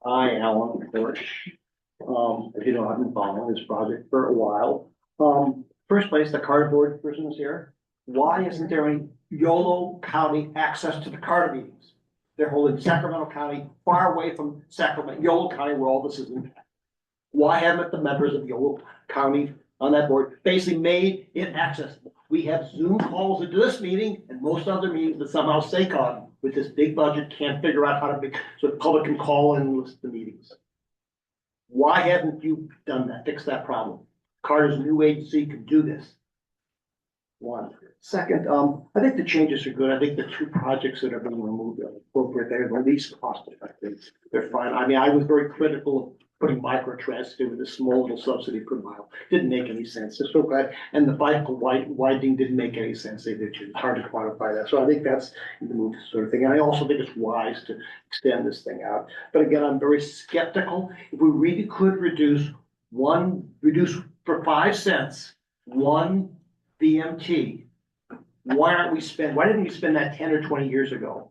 [SPEAKER 11] Hi, Alan Bush. If you know, I've been following this project for a while. First place, the cardboard person is here. Why isn't there any Yolo County access to the CARTA meetings? They're holding Sacramento County, far away from Sacramento, Yolo County, where all this is impacted. Why haven't the members of Yolo County on that board basically made it accessible? We have Zoom calls into this meeting and most other meetings that somehow SACOG with this big budget can't figure out how to make, so the public can call in and listen to meetings. Why haven't you done that, fix that problem? CARTA's new agency could do this. 1. Second, I think the changes are good. I think the 2 projects that are being removed are appropriate. They're the least cost effective. They're fine. I mean, I was very critical putting microtrans to with a small little subsidy per mile. Didn't make any sense. So glad, and the bicycle widening didn't make any sense. It's hard to quantify that. So I think that's the move sort of thing. And I also think it's wise to extend this thing out. But again, I'm very skeptical. If we really could reduce for 5 cents, 1 BMT, why didn't we spend that 10 or 20 years ago?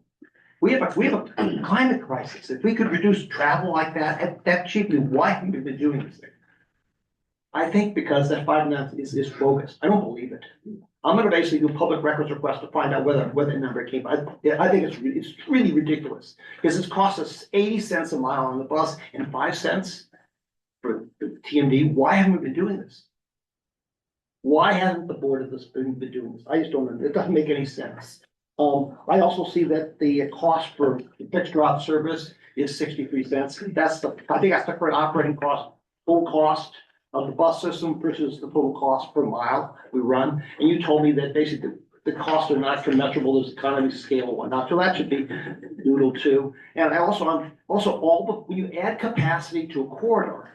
[SPEAKER 11] We have a climate crisis. If we could reduce travel like that cheaply, why haven't we been doing this thing? I think because that 5 cents is bogus. I don't believe it. I'm gonna basically do a public records request to find out where that number came from. I think it's really ridiculous, because it's cost us 80 cents a mile on the bus and 5 cents for TMD. Why haven't we been doing this? Why hasn't the board of this been doing this? I just don't know. It doesn't make any sense. I also see that the cost for fixed drop service is 63 cents. I think that's the current operating cost, full cost of the bus system versus the total cost per mile we run. And you told me that basically the costs are not commensurable as economy scale and whatnot. So that should be noodle too. And when you add capacity to a corridor,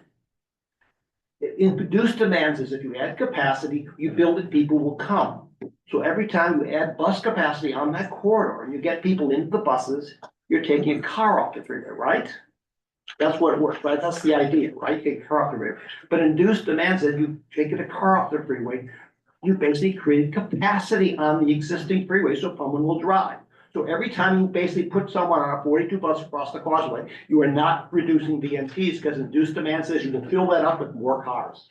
[SPEAKER 11] in reduced demands is if you add capacity, you build it, people will come. So every time you add bus capacity on that corridor and you get people into the buses, you're taking a car off the freeway, right? That's what it works, right? That's the idea, right? Take a car off the freeway. But induced demands that you taking a car off the freeway, you basically create capacity on the existing freeway so someone will drive. So every time you basically put someone on a 42 bus across the causeway, you are not reducing VMTs because induced demand says you can fill that up with more cars.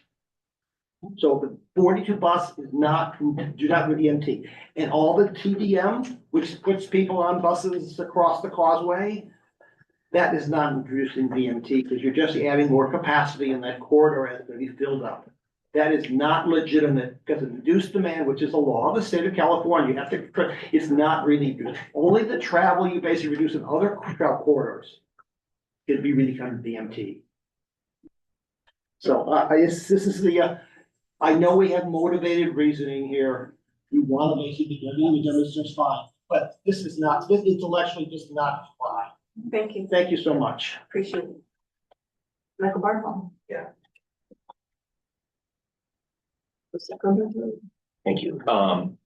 [SPEAKER 11] So the 42 bus do not with VMT. And all the TDM, which puts people on buses across the causeway, that is not introducing VMT because you're just adding more capacity in that corridor as it's going to be filled up. That is not legitimate because of induced demand, which is a law of the state of California. It's not really, only the travel you basically reduce in other travel corridors could be really kind of VMT. So I know we have motivated reasoning here. We want to basically do this just fine, but this intellectually does not apply.
[SPEAKER 1] Thank you.
[SPEAKER 11] Thank you so much.
[SPEAKER 1] Appreciate it. Michael Barnbaum.
[SPEAKER 12] Yeah. Thank you.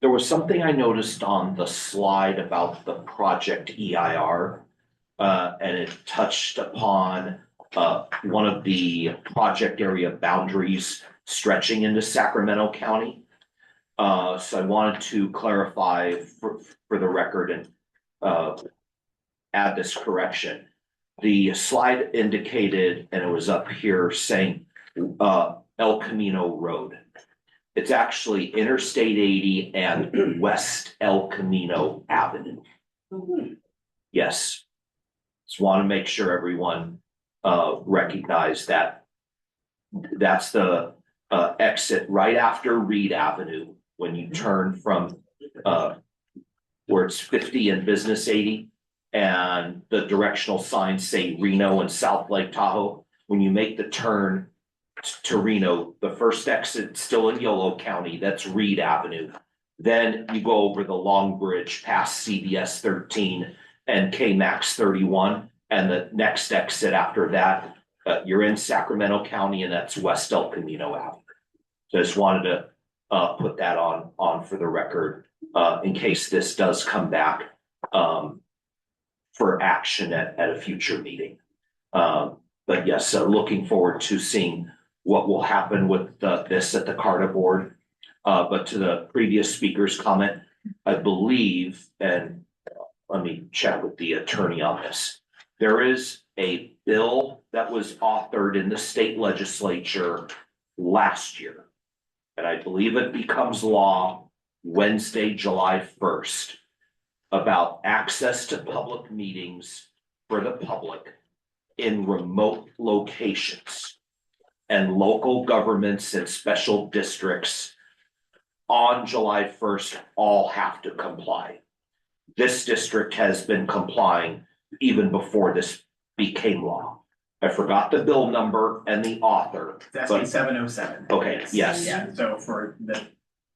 [SPEAKER 12] There was something I noticed on the slide about the project EIR, and it touched upon one of the project area boundaries stretching into Sacramento County. So I wanted to clarify for the record and add this correction. The slide indicated, and it was up here saying El Camino Road. It's actually Interstate 80 and West El Camino Avenue. Yes. Just want to make sure everyone recognize that. That's the exit right after Reed Avenue when you turn from where it's 50 and Business 80 and the directional signs say Reno and South Lake Tahoe. When you make the turn to Reno, the first exit still in Yolo County, that's Reed Avenue. Then you go over the Long Bridge past CBS 13 and KMAX 31. And the next exit after that, you're in Sacramento County and that's West El Camino Avenue. So I just wanted to put that on for the record in case this does come back for action at a future meeting. But yes, so looking forward to seeing what will happen with this at the CARTA board. But to the previous speaker's comment, I believe, and let me check with the attorney on this. There is a bill that was authored in the state legislature last year. And I believe it becomes law Wednesday, July 1st, about access to public meetings for the public in remote locations. And local governments and special districts on July 1st all have to comply. This district has been complying even before this became law. I forgot the bill number and the author.
[SPEAKER 16] It's SB 707.
[SPEAKER 12] Okay, yes.
[SPEAKER 16] Yeah, so for the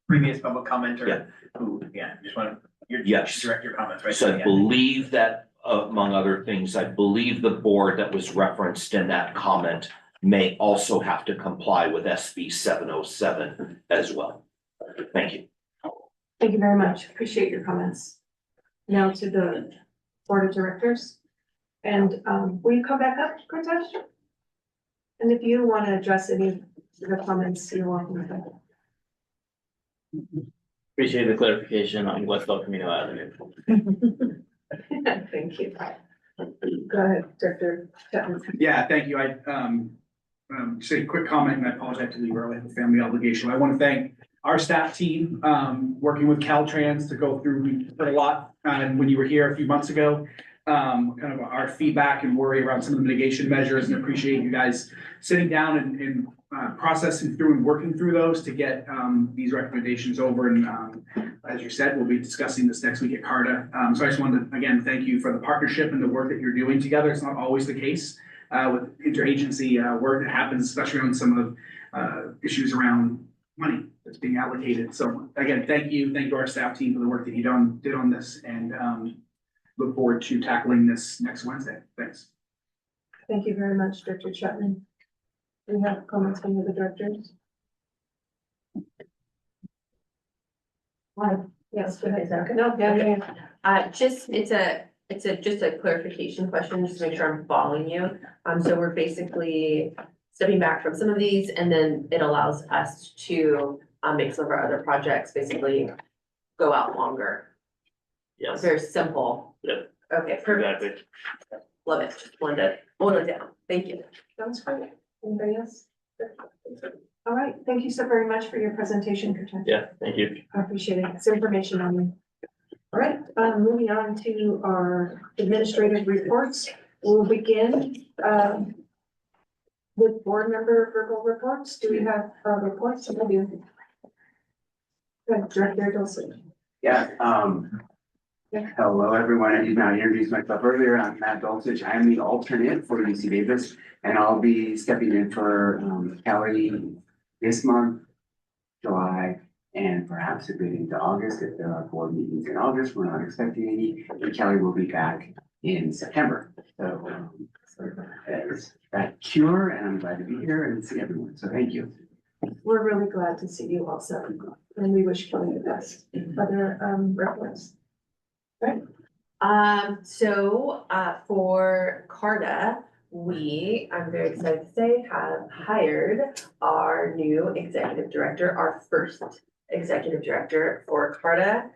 [SPEAKER 16] previous public commenter, just want to direct your comments right.
[SPEAKER 12] So I believe that among other things, I believe the board that was referenced in that comment may also have to comply with SB 707 as well. Thank you.
[SPEAKER 1] Thank you very much. Appreciate your comments. Now to the board of directors. And will you come back up, Cortez? And if you want to address any of the comments, you're welcome to.
[SPEAKER 18] Appreciate the clarification on West El Camino Avenue.
[SPEAKER 1] Thank you. Go ahead, Director Chapman.
[SPEAKER 15] Yeah, thank you. Just a quick comment, and I apologize to leave early, I have a family obligation. I want to thank our staff team, working with Caltrans to go through, we heard a lot, when you were here a few months ago. Kind of our feedback and worry around some of the mitigation measures, and appreciate you guys sitting down and processing through and working through those to get these recommendations over. And as you said, we'll be discussing this next week at CARTA. So I just wanted to, again, thank you for the partnership and the work that you're doing together. It's not always the case with interagency work that happens, especially on some of issues around money that's being allocated. So again, thank you to our staff team for the work that you did on this, and look forward to tackling this next Wednesday. Thanks.
[SPEAKER 1] Thank you very much, Director Chapman. Do you have comments from the other directors? Yes, go ahead. No, yeah.
[SPEAKER 3] Just, just a clarification question, just to make sure I'm following you. So we're basically stepping back from some of these, and then it allows us to make some of our other projects basically go out longer.
[SPEAKER 18] Yes.
[SPEAKER 3] Very simple.
[SPEAKER 18] Yep.
[SPEAKER 3] Okay, perfect.
[SPEAKER 18] Exactly.
[SPEAKER 3] Love it. Just wanted to hold it down. Thank you.
[SPEAKER 1] Sounds great. Anybody else? All right, thank you so very much for your presentation, Katrina.
[SPEAKER 18] Yeah, thank you.
[SPEAKER 1] I appreciate it. It's information on me. All right, moving on to our administrative reports. We'll begin with board member verbal reports. Do we have reports? Good, Director Dawson.
[SPEAKER 17] Yeah, hello, everyone. I did not introduce myself earlier. I'm Matt Dolcich. I am the alternate for UC Davis, and I'll be stepping in for Kelly this month, July, and perhaps a bit into August. If there are board meetings in August, we're not expecting any, and Kelly will be back in September. So it's that cure, and I'm glad to be here and see everyone. So thank you.
[SPEAKER 1] We're really glad to see you also, and we wish Kelly the best. Other reports? Right.
[SPEAKER 3] For CARTA, I'm very excited to say, have hired our new executive director, our first executive director for CARTA.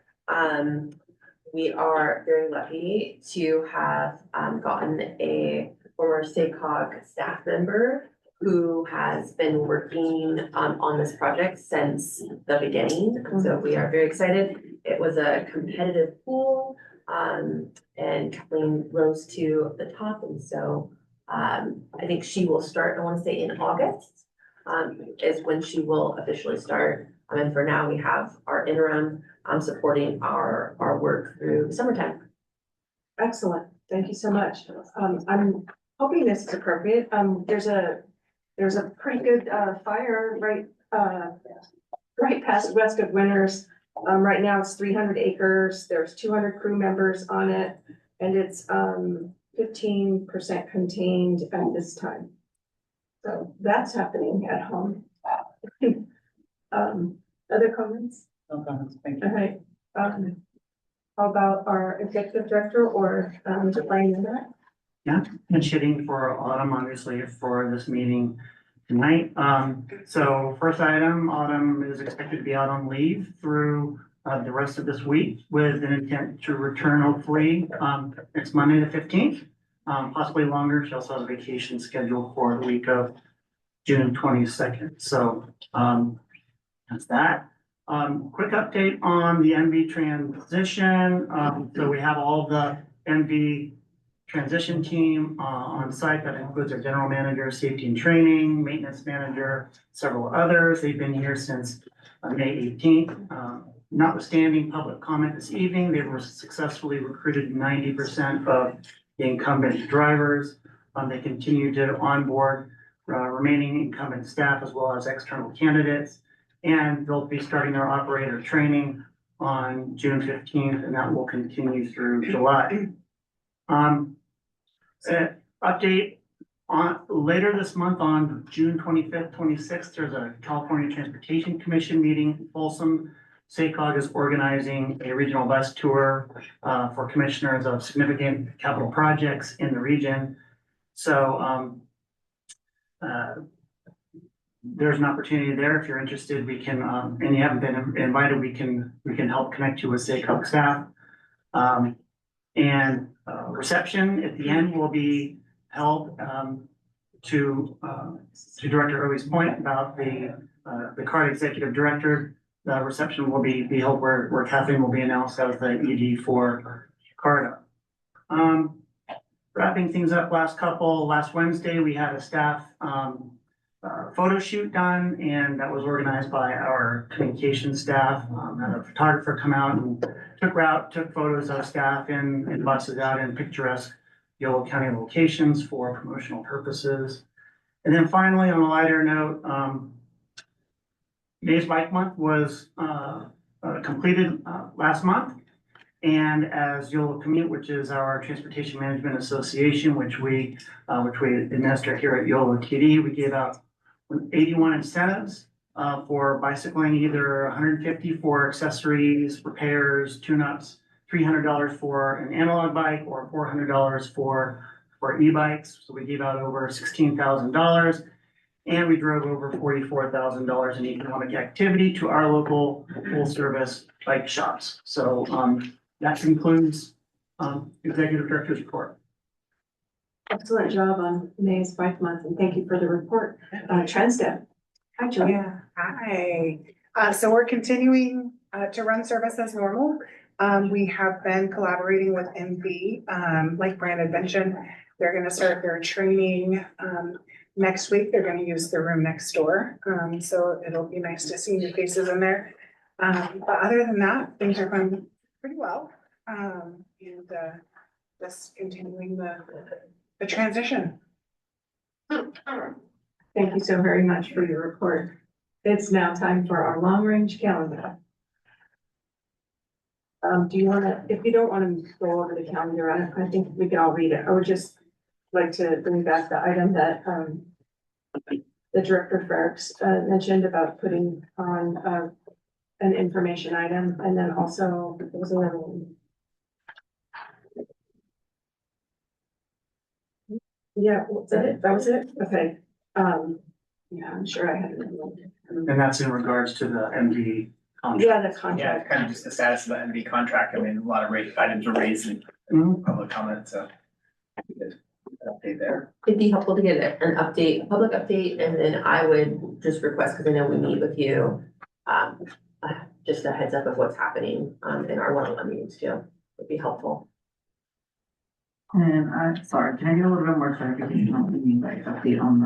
[SPEAKER 3] We are very lucky to have gotten a former SACOG staff member who has been working on this project since the beginning. So we are very excited. It was a competitive pool, and Kathleen rose to the top. And so I think she will start, I want to say in August, is when she will officially start. And for now, we have our interim supporting our work through the summertime.
[SPEAKER 1] Excellent. Thank you so much. I'm hoping this is appropriate. There's a pretty good fire right past west of Winters. Right now it's 300 acres. There's 200 crew members on it, and it's 15% contained at this time. So that's happening at home. Other comments?
[SPEAKER 15] No comments. Thank
[SPEAKER 1] All
[SPEAKER 15] you.
[SPEAKER 1] right. How about our executive director or Brian?
[SPEAKER 13] Yeah, and shitting for Autumn, obviously, for this meeting tonight. So first item, Autumn is expected to be out on leave through the rest of this week with an intent to return hopefully next Monday, the 15th, possibly longer. She also has a vacation scheduled for the week of June 22nd. So that's that. Quick update on the MV transition. So we have all the MV transition team on site. That includes our general manager, safety and training, maintenance manager, several others. They've been here since May 18th. Notwithstanding public comment this evening, they were successfully recruited 90% of the incumbent drivers. They continue to onboard remaining incumbent staff as well as external candidates. And they'll be starting their operator training on June 15th, and that will continue through July. Update Later this month, on June 25th, 26th, there's a California Transportation Commission meeting in Folsom. SACOG is organizing a regional bus tour for commissioners of significant capital projects in the region. So there's an opportunity there. If you're interested, we can, and you haven't been invited, we can help connect you with SACOG staff. Reception at the end will be held to Director Early's point about the CARD executive director. The reception will be held where Kathleen will be announced as the ED for CARDA. Wrapping things up, last Wednesday, we had a staff photo shoot done, and that was organized by our communications staff. Had a photographer come out and took photos of staff in buses out in picturesque Yolo County locations for promotional purposes. And then finally, on a lighter note, May's Bike Month was completed last month. And as Yolo Commute, which is our Transportation Management Association, which we administer here at YoloTD, we gave out 81 incentives for bicycling, either 150 for accessories, repairs, tune-ups, $300 for an analog bike, or $400 for e-bikes. So we gave out over $16,000, and we drove over $44,000 in economic activity to our local full-service bike shops. So that concludes Executive Director's report.
[SPEAKER 1] Excellent job on May's Bike Month, and thank you for the report. Transdev. Hi, Julia.
[SPEAKER 19] Yeah, hi. So we're continuing to run service as normal. We have been collaborating with MV. Like Brandon mentioned, they're gonna start their training next week. They're gonna use the room next door. So it'll be nice to see new faces in there. But other than that, things are going pretty well. And just continuing the transition.
[SPEAKER 1] Thank you so very much for your report. It's now time for our long-range calendar. Do you wanna, if you don't wanna go over the calendar, I think we can all read it. I would just like to bring back the item that the Director Ferricks mentioned about putting on an information item, and then also there was another one. Yeah, was that it? That was it? Okay. Yeah, I'm sure I had it.
[SPEAKER 13] And that's in regards to the MD contract.
[SPEAKER 1] Yeah, the
[SPEAKER 16] Yeah,
[SPEAKER 1] contract.
[SPEAKER 16] kind of just the status of the MV contract. I mean, a lot of items were raised in public comment, so. Update there.
[SPEAKER 3] It'd be helpful to get an update, a public update, and then I would just request, because I know we meet with you, just a heads up of what's happening in our one-on-one meetings too, would be helpful.
[SPEAKER 10] And I'm sorry, can I get a little bit more clarification on what you mean by update on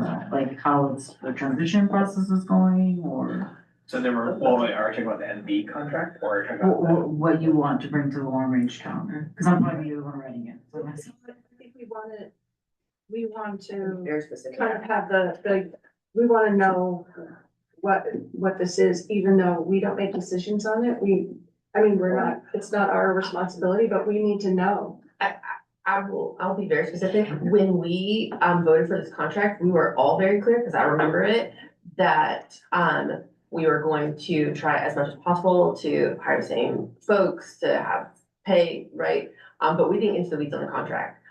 [SPEAKER 10] how the transition process is going, or?
[SPEAKER 16] So there were, are we talking about the MV contract, or are we talking about?
[SPEAKER 10] What you want to bring to the long range calendar, because I'm probably the one writing it. So
[SPEAKER 1] I think we want to
[SPEAKER 3] Very specific.
[SPEAKER 1] kind of have we want to know what this is, even though we don't make decisions on it. It's not our responsibility, but we need to know.
[SPEAKER 3] I'll be very specific. When we voted for this contract, we were all very clear, because I remember it, that we were going to try as much as possible to hire the same folks, to have pay, right? But we didn't get into the weeds on the contract.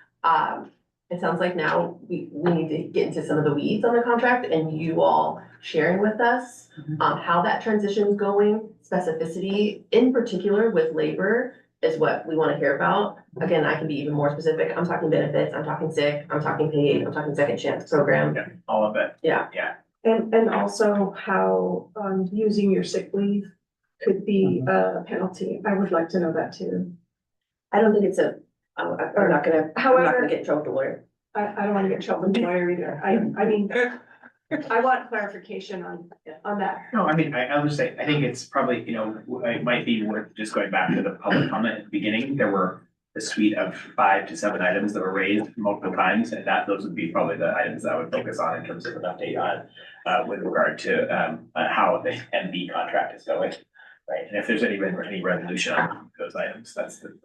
[SPEAKER 3] It sounds like now we need to get into some of the weeds on the contract, and you all sharing with us how that transition is going, specificity in particular with labor is what we want to hear about. Again, I can be even more specific. I'm talking benefits, I'm talking sick, I'm talking paid, I'm talking second chance program.
[SPEAKER 16] Yeah, all of it.
[SPEAKER 3] Yeah.
[SPEAKER 16] Yeah.
[SPEAKER 1] And also how using your sick leave could be a penalty. I would like to know that too.
[SPEAKER 3] I don't think it's I'm not gonna get in trouble with the lawyer.
[SPEAKER 1] I don't want to get in trouble with the lawyer either. I mean, I want clarification on that.
[SPEAKER 16] No, I mean, I'll just say, I think it's probably, it might be worth just going back to the public comment at the beginning. There were a suite of 5 to 7 items that were raised multiple times, and those would be probably the items that I would focus on in terms of an update on with regard to how the MB contract is going. Right, and if there's any resolution on those items, that's the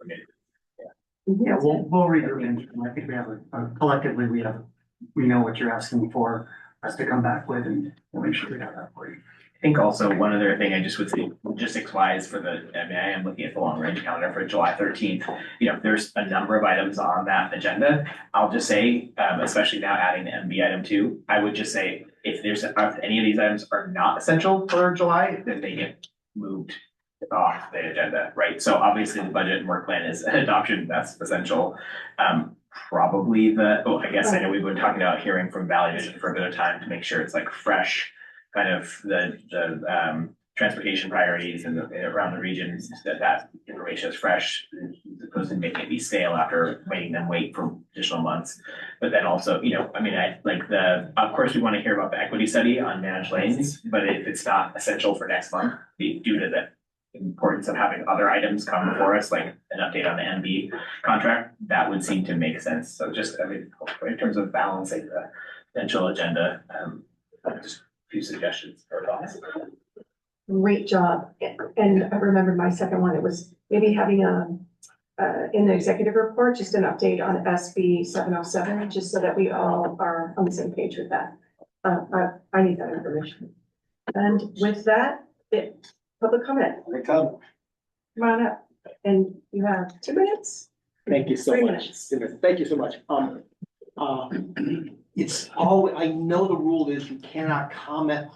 [SPEAKER 13] Yeah, we'll read it. I think we have collectively we have we know what you're asking for us to come back with, and we'll make sure we have that for you.
[SPEAKER 16] I think also one other thing I just would say, logistics wise for I mean, I am looking at the long range calendar for July 13th. You know, there's a number of items on that agenda. I'll just say, especially now adding the MB item 2, I would just say if any of these items are not essential for July, then they get moved off the agenda, right? So obviously the budget and work plan is an adoption, that's essential. Probably I guess I know we've been talking about hearing from Valley Vision for a bit of time to make sure it's like fresh, kind of the transportation priorities and around the regions, that information is fresh, as opposed to making it be stale after making them wait for additional months. But then also, you know, I mean, of course, we want to hear about the equity study on managed lanes, but if it's not essential for next month, due to the importance of having other items come before us, like an update on the MB contract, that would seem to make sense. So just, I mean, in terms of balancing the potential agenda, just a few suggestions or thoughts.
[SPEAKER 1] Great job. And I remembered my second one. It was maybe having in the executive report, just an update on SB 707, just so that we all are on the same page with that. I need that information. And with that, public comment. Come on up. And you have 2 minutes.
[SPEAKER 11] Thank you so
[SPEAKER 1] 3
[SPEAKER 11] much.
[SPEAKER 1] minutes.
[SPEAKER 11] Thank you so much. It's always, I know the rule is you cannot comment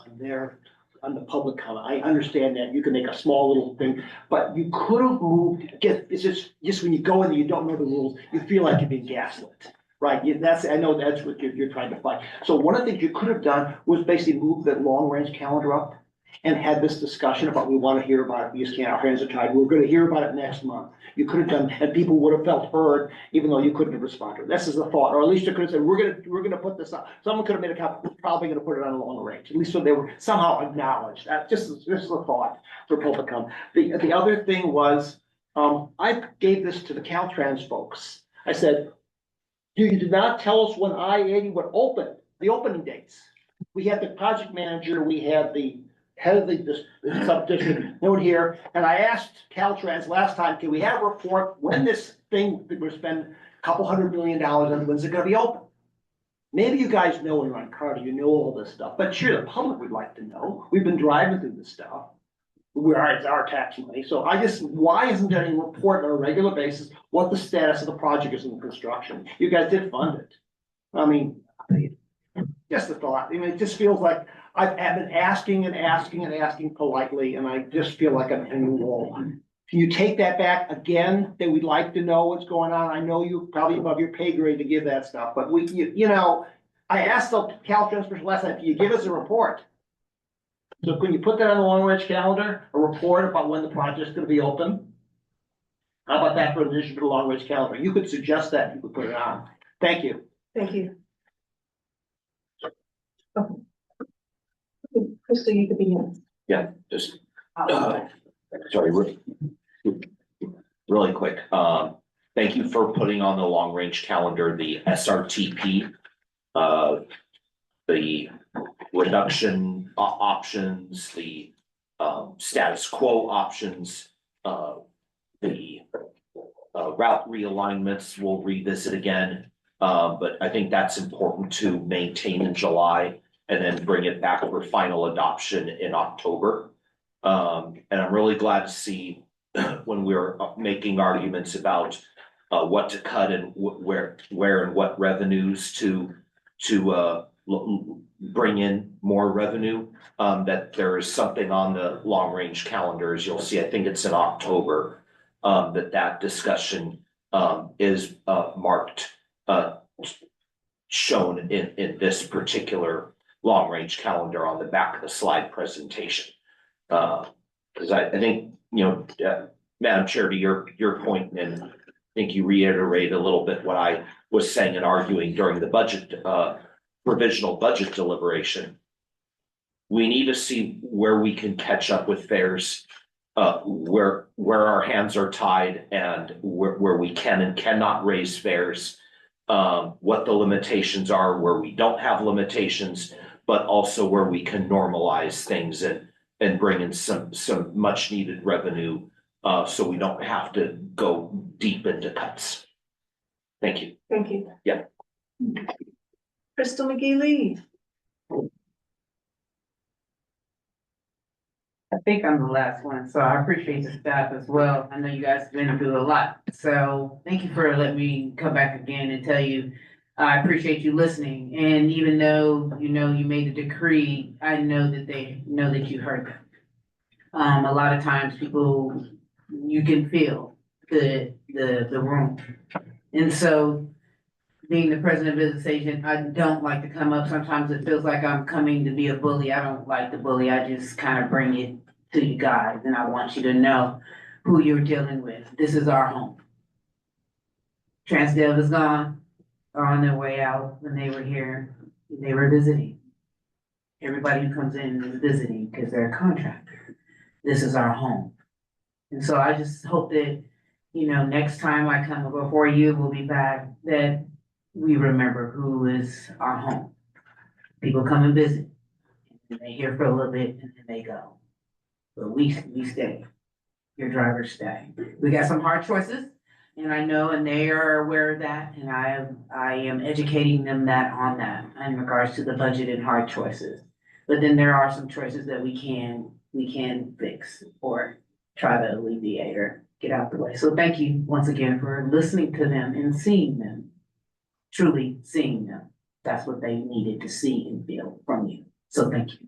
[SPEAKER 11] on the public comment. I understand that. You can make a small little thing, but you could have moved, it's just when you go in and you don't know the rules, you feel like you're being gaslit. Right, I know that's what you're trying to fight. So one of the things you could have done was basically move the long range calendar up and had this discussion about, we want to hear about it, we just can't, our hands are tied, we're gonna hear about it next month. You could have done, and people would have felt heard, even though you couldn't have responded. This is the thought, or at least you could have said, we're gonna put this up. Someone could have made a comment, we're probably gonna put it on a long range, at least so they were somehow acknowledged. This is a thought for public comment. The other thing was, I gave this to the Caltrans folks. I said, you did not tell us when I-80 would open, the opening dates. We had the project manager, we had the head of the sub-district, no one here, and I asked Caltrans last time, can we have a report when this thing, that we're spending a couple $100 million on, when's it gonna be open? Maybe you guys know when you're on Carter, you know all this stuff, but sure, the public would like to know. We've been driving through this stuff. It's our tax money, so why isn't there any report on a regular basis what the status of the project is in the construction? You guys did fund it. I mean, just a thought. I mean, it just feels like I've been asking and asking and asking politely, and I just feel like I'm in the wall. Can you take that back again? That we'd like to know what's going on. I know you probably above your pay grade to give that stuff, but I asked the Caltrans person last night, can you give us a report? So can you put that on the long range calendar, a report about when the project's gonna be open? How about that for an addition to the long range calendar? You could suggest that, you could put it on. Thank you.
[SPEAKER 1] Thank you. Crystal, you could be next.
[SPEAKER 12] Yeah, just, sorry, really quick. Thank you for putting on the long range calendar, the SRTP, the reduction options, the status quo options, the route realignments, we'll revisit again. But I think that's important to maintain in July and then bring it back for final adoption in October. And I'm really glad to see when we're making arguments about what to cut and where and what revenues to bring in more revenue, that there is something on the long range calendars. You'll see, I think it's in October, that discussion is marked, shown in this particular long range calendar on the back of the slide presentation. Because I think, Madam Chair, to your point, and I think you reiterate a little bit what I was saying and arguing during the budget, provisional budget deliberation. We need to see where we can catch up with fares, where our hands are tied and where we can and cannot raise fares, what the limitations are, where we don't have limitations, but also where we can normalize things and bring in some much needed revenue, so we don't have to go deep into cuts. Thank you.
[SPEAKER 1] Thank you.
[SPEAKER 12] Yeah.
[SPEAKER 1] Crystal McGee-Lee.
[SPEAKER 10] I think I'm the last one, so I appreciate the staff as well. I know you guys have been through a lot, so thank you for letting me come back again and tell you. I appreciate you listening, and even though, you know, you made a decree, I know that they know that you heard them. A lot of times people, you can feel the room. And so, being the president of business agent, I don't like to come up. Sometimes it feels like I'm coming to be a bully. I don't like the bully. I just kind of bring it to you guys, and I want you to know who you're dealing with. This is our home. Transdev is gone, are on their way out. When they were here, they were visiting. Everybody who comes in is visiting because they're a contractor. This is our home. And so I just hope that, you know, next time I come before you, we'll be back, that we remember who is our home. People come and visit, and they here for a little bit, and then they go. But we stay. Your drivers stay. We got some hard choices, and I know, and they are aware of that, and I am educating them on that in regards to the budget and hard choices. But then there are some choices that we can fix or try to alleviate or get out the way. So thank you once again for listening to them and seeing them, truly seeing them. That's what they needed to see and feel from you. So thank you.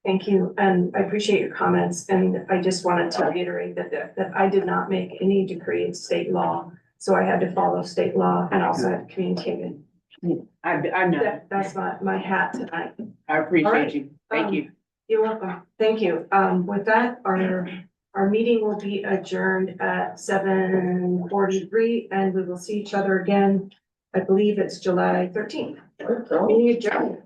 [SPEAKER 1] Thank you, and I appreciate your comments, and I just wanted to reiterate that I did not make any decree in state law, so I had to follow state law and also had to communicate it.
[SPEAKER 10] I know.
[SPEAKER 1] That's my hat tonight.
[SPEAKER 10] I appreciate
[SPEAKER 1] Alright,
[SPEAKER 10] you. Thank you.
[SPEAKER 1] You're welcome. Thank you. With that, our meeting will be adjourned at 7:43, and we will see each other again. I believe it's July 13th. Meeting adjourned.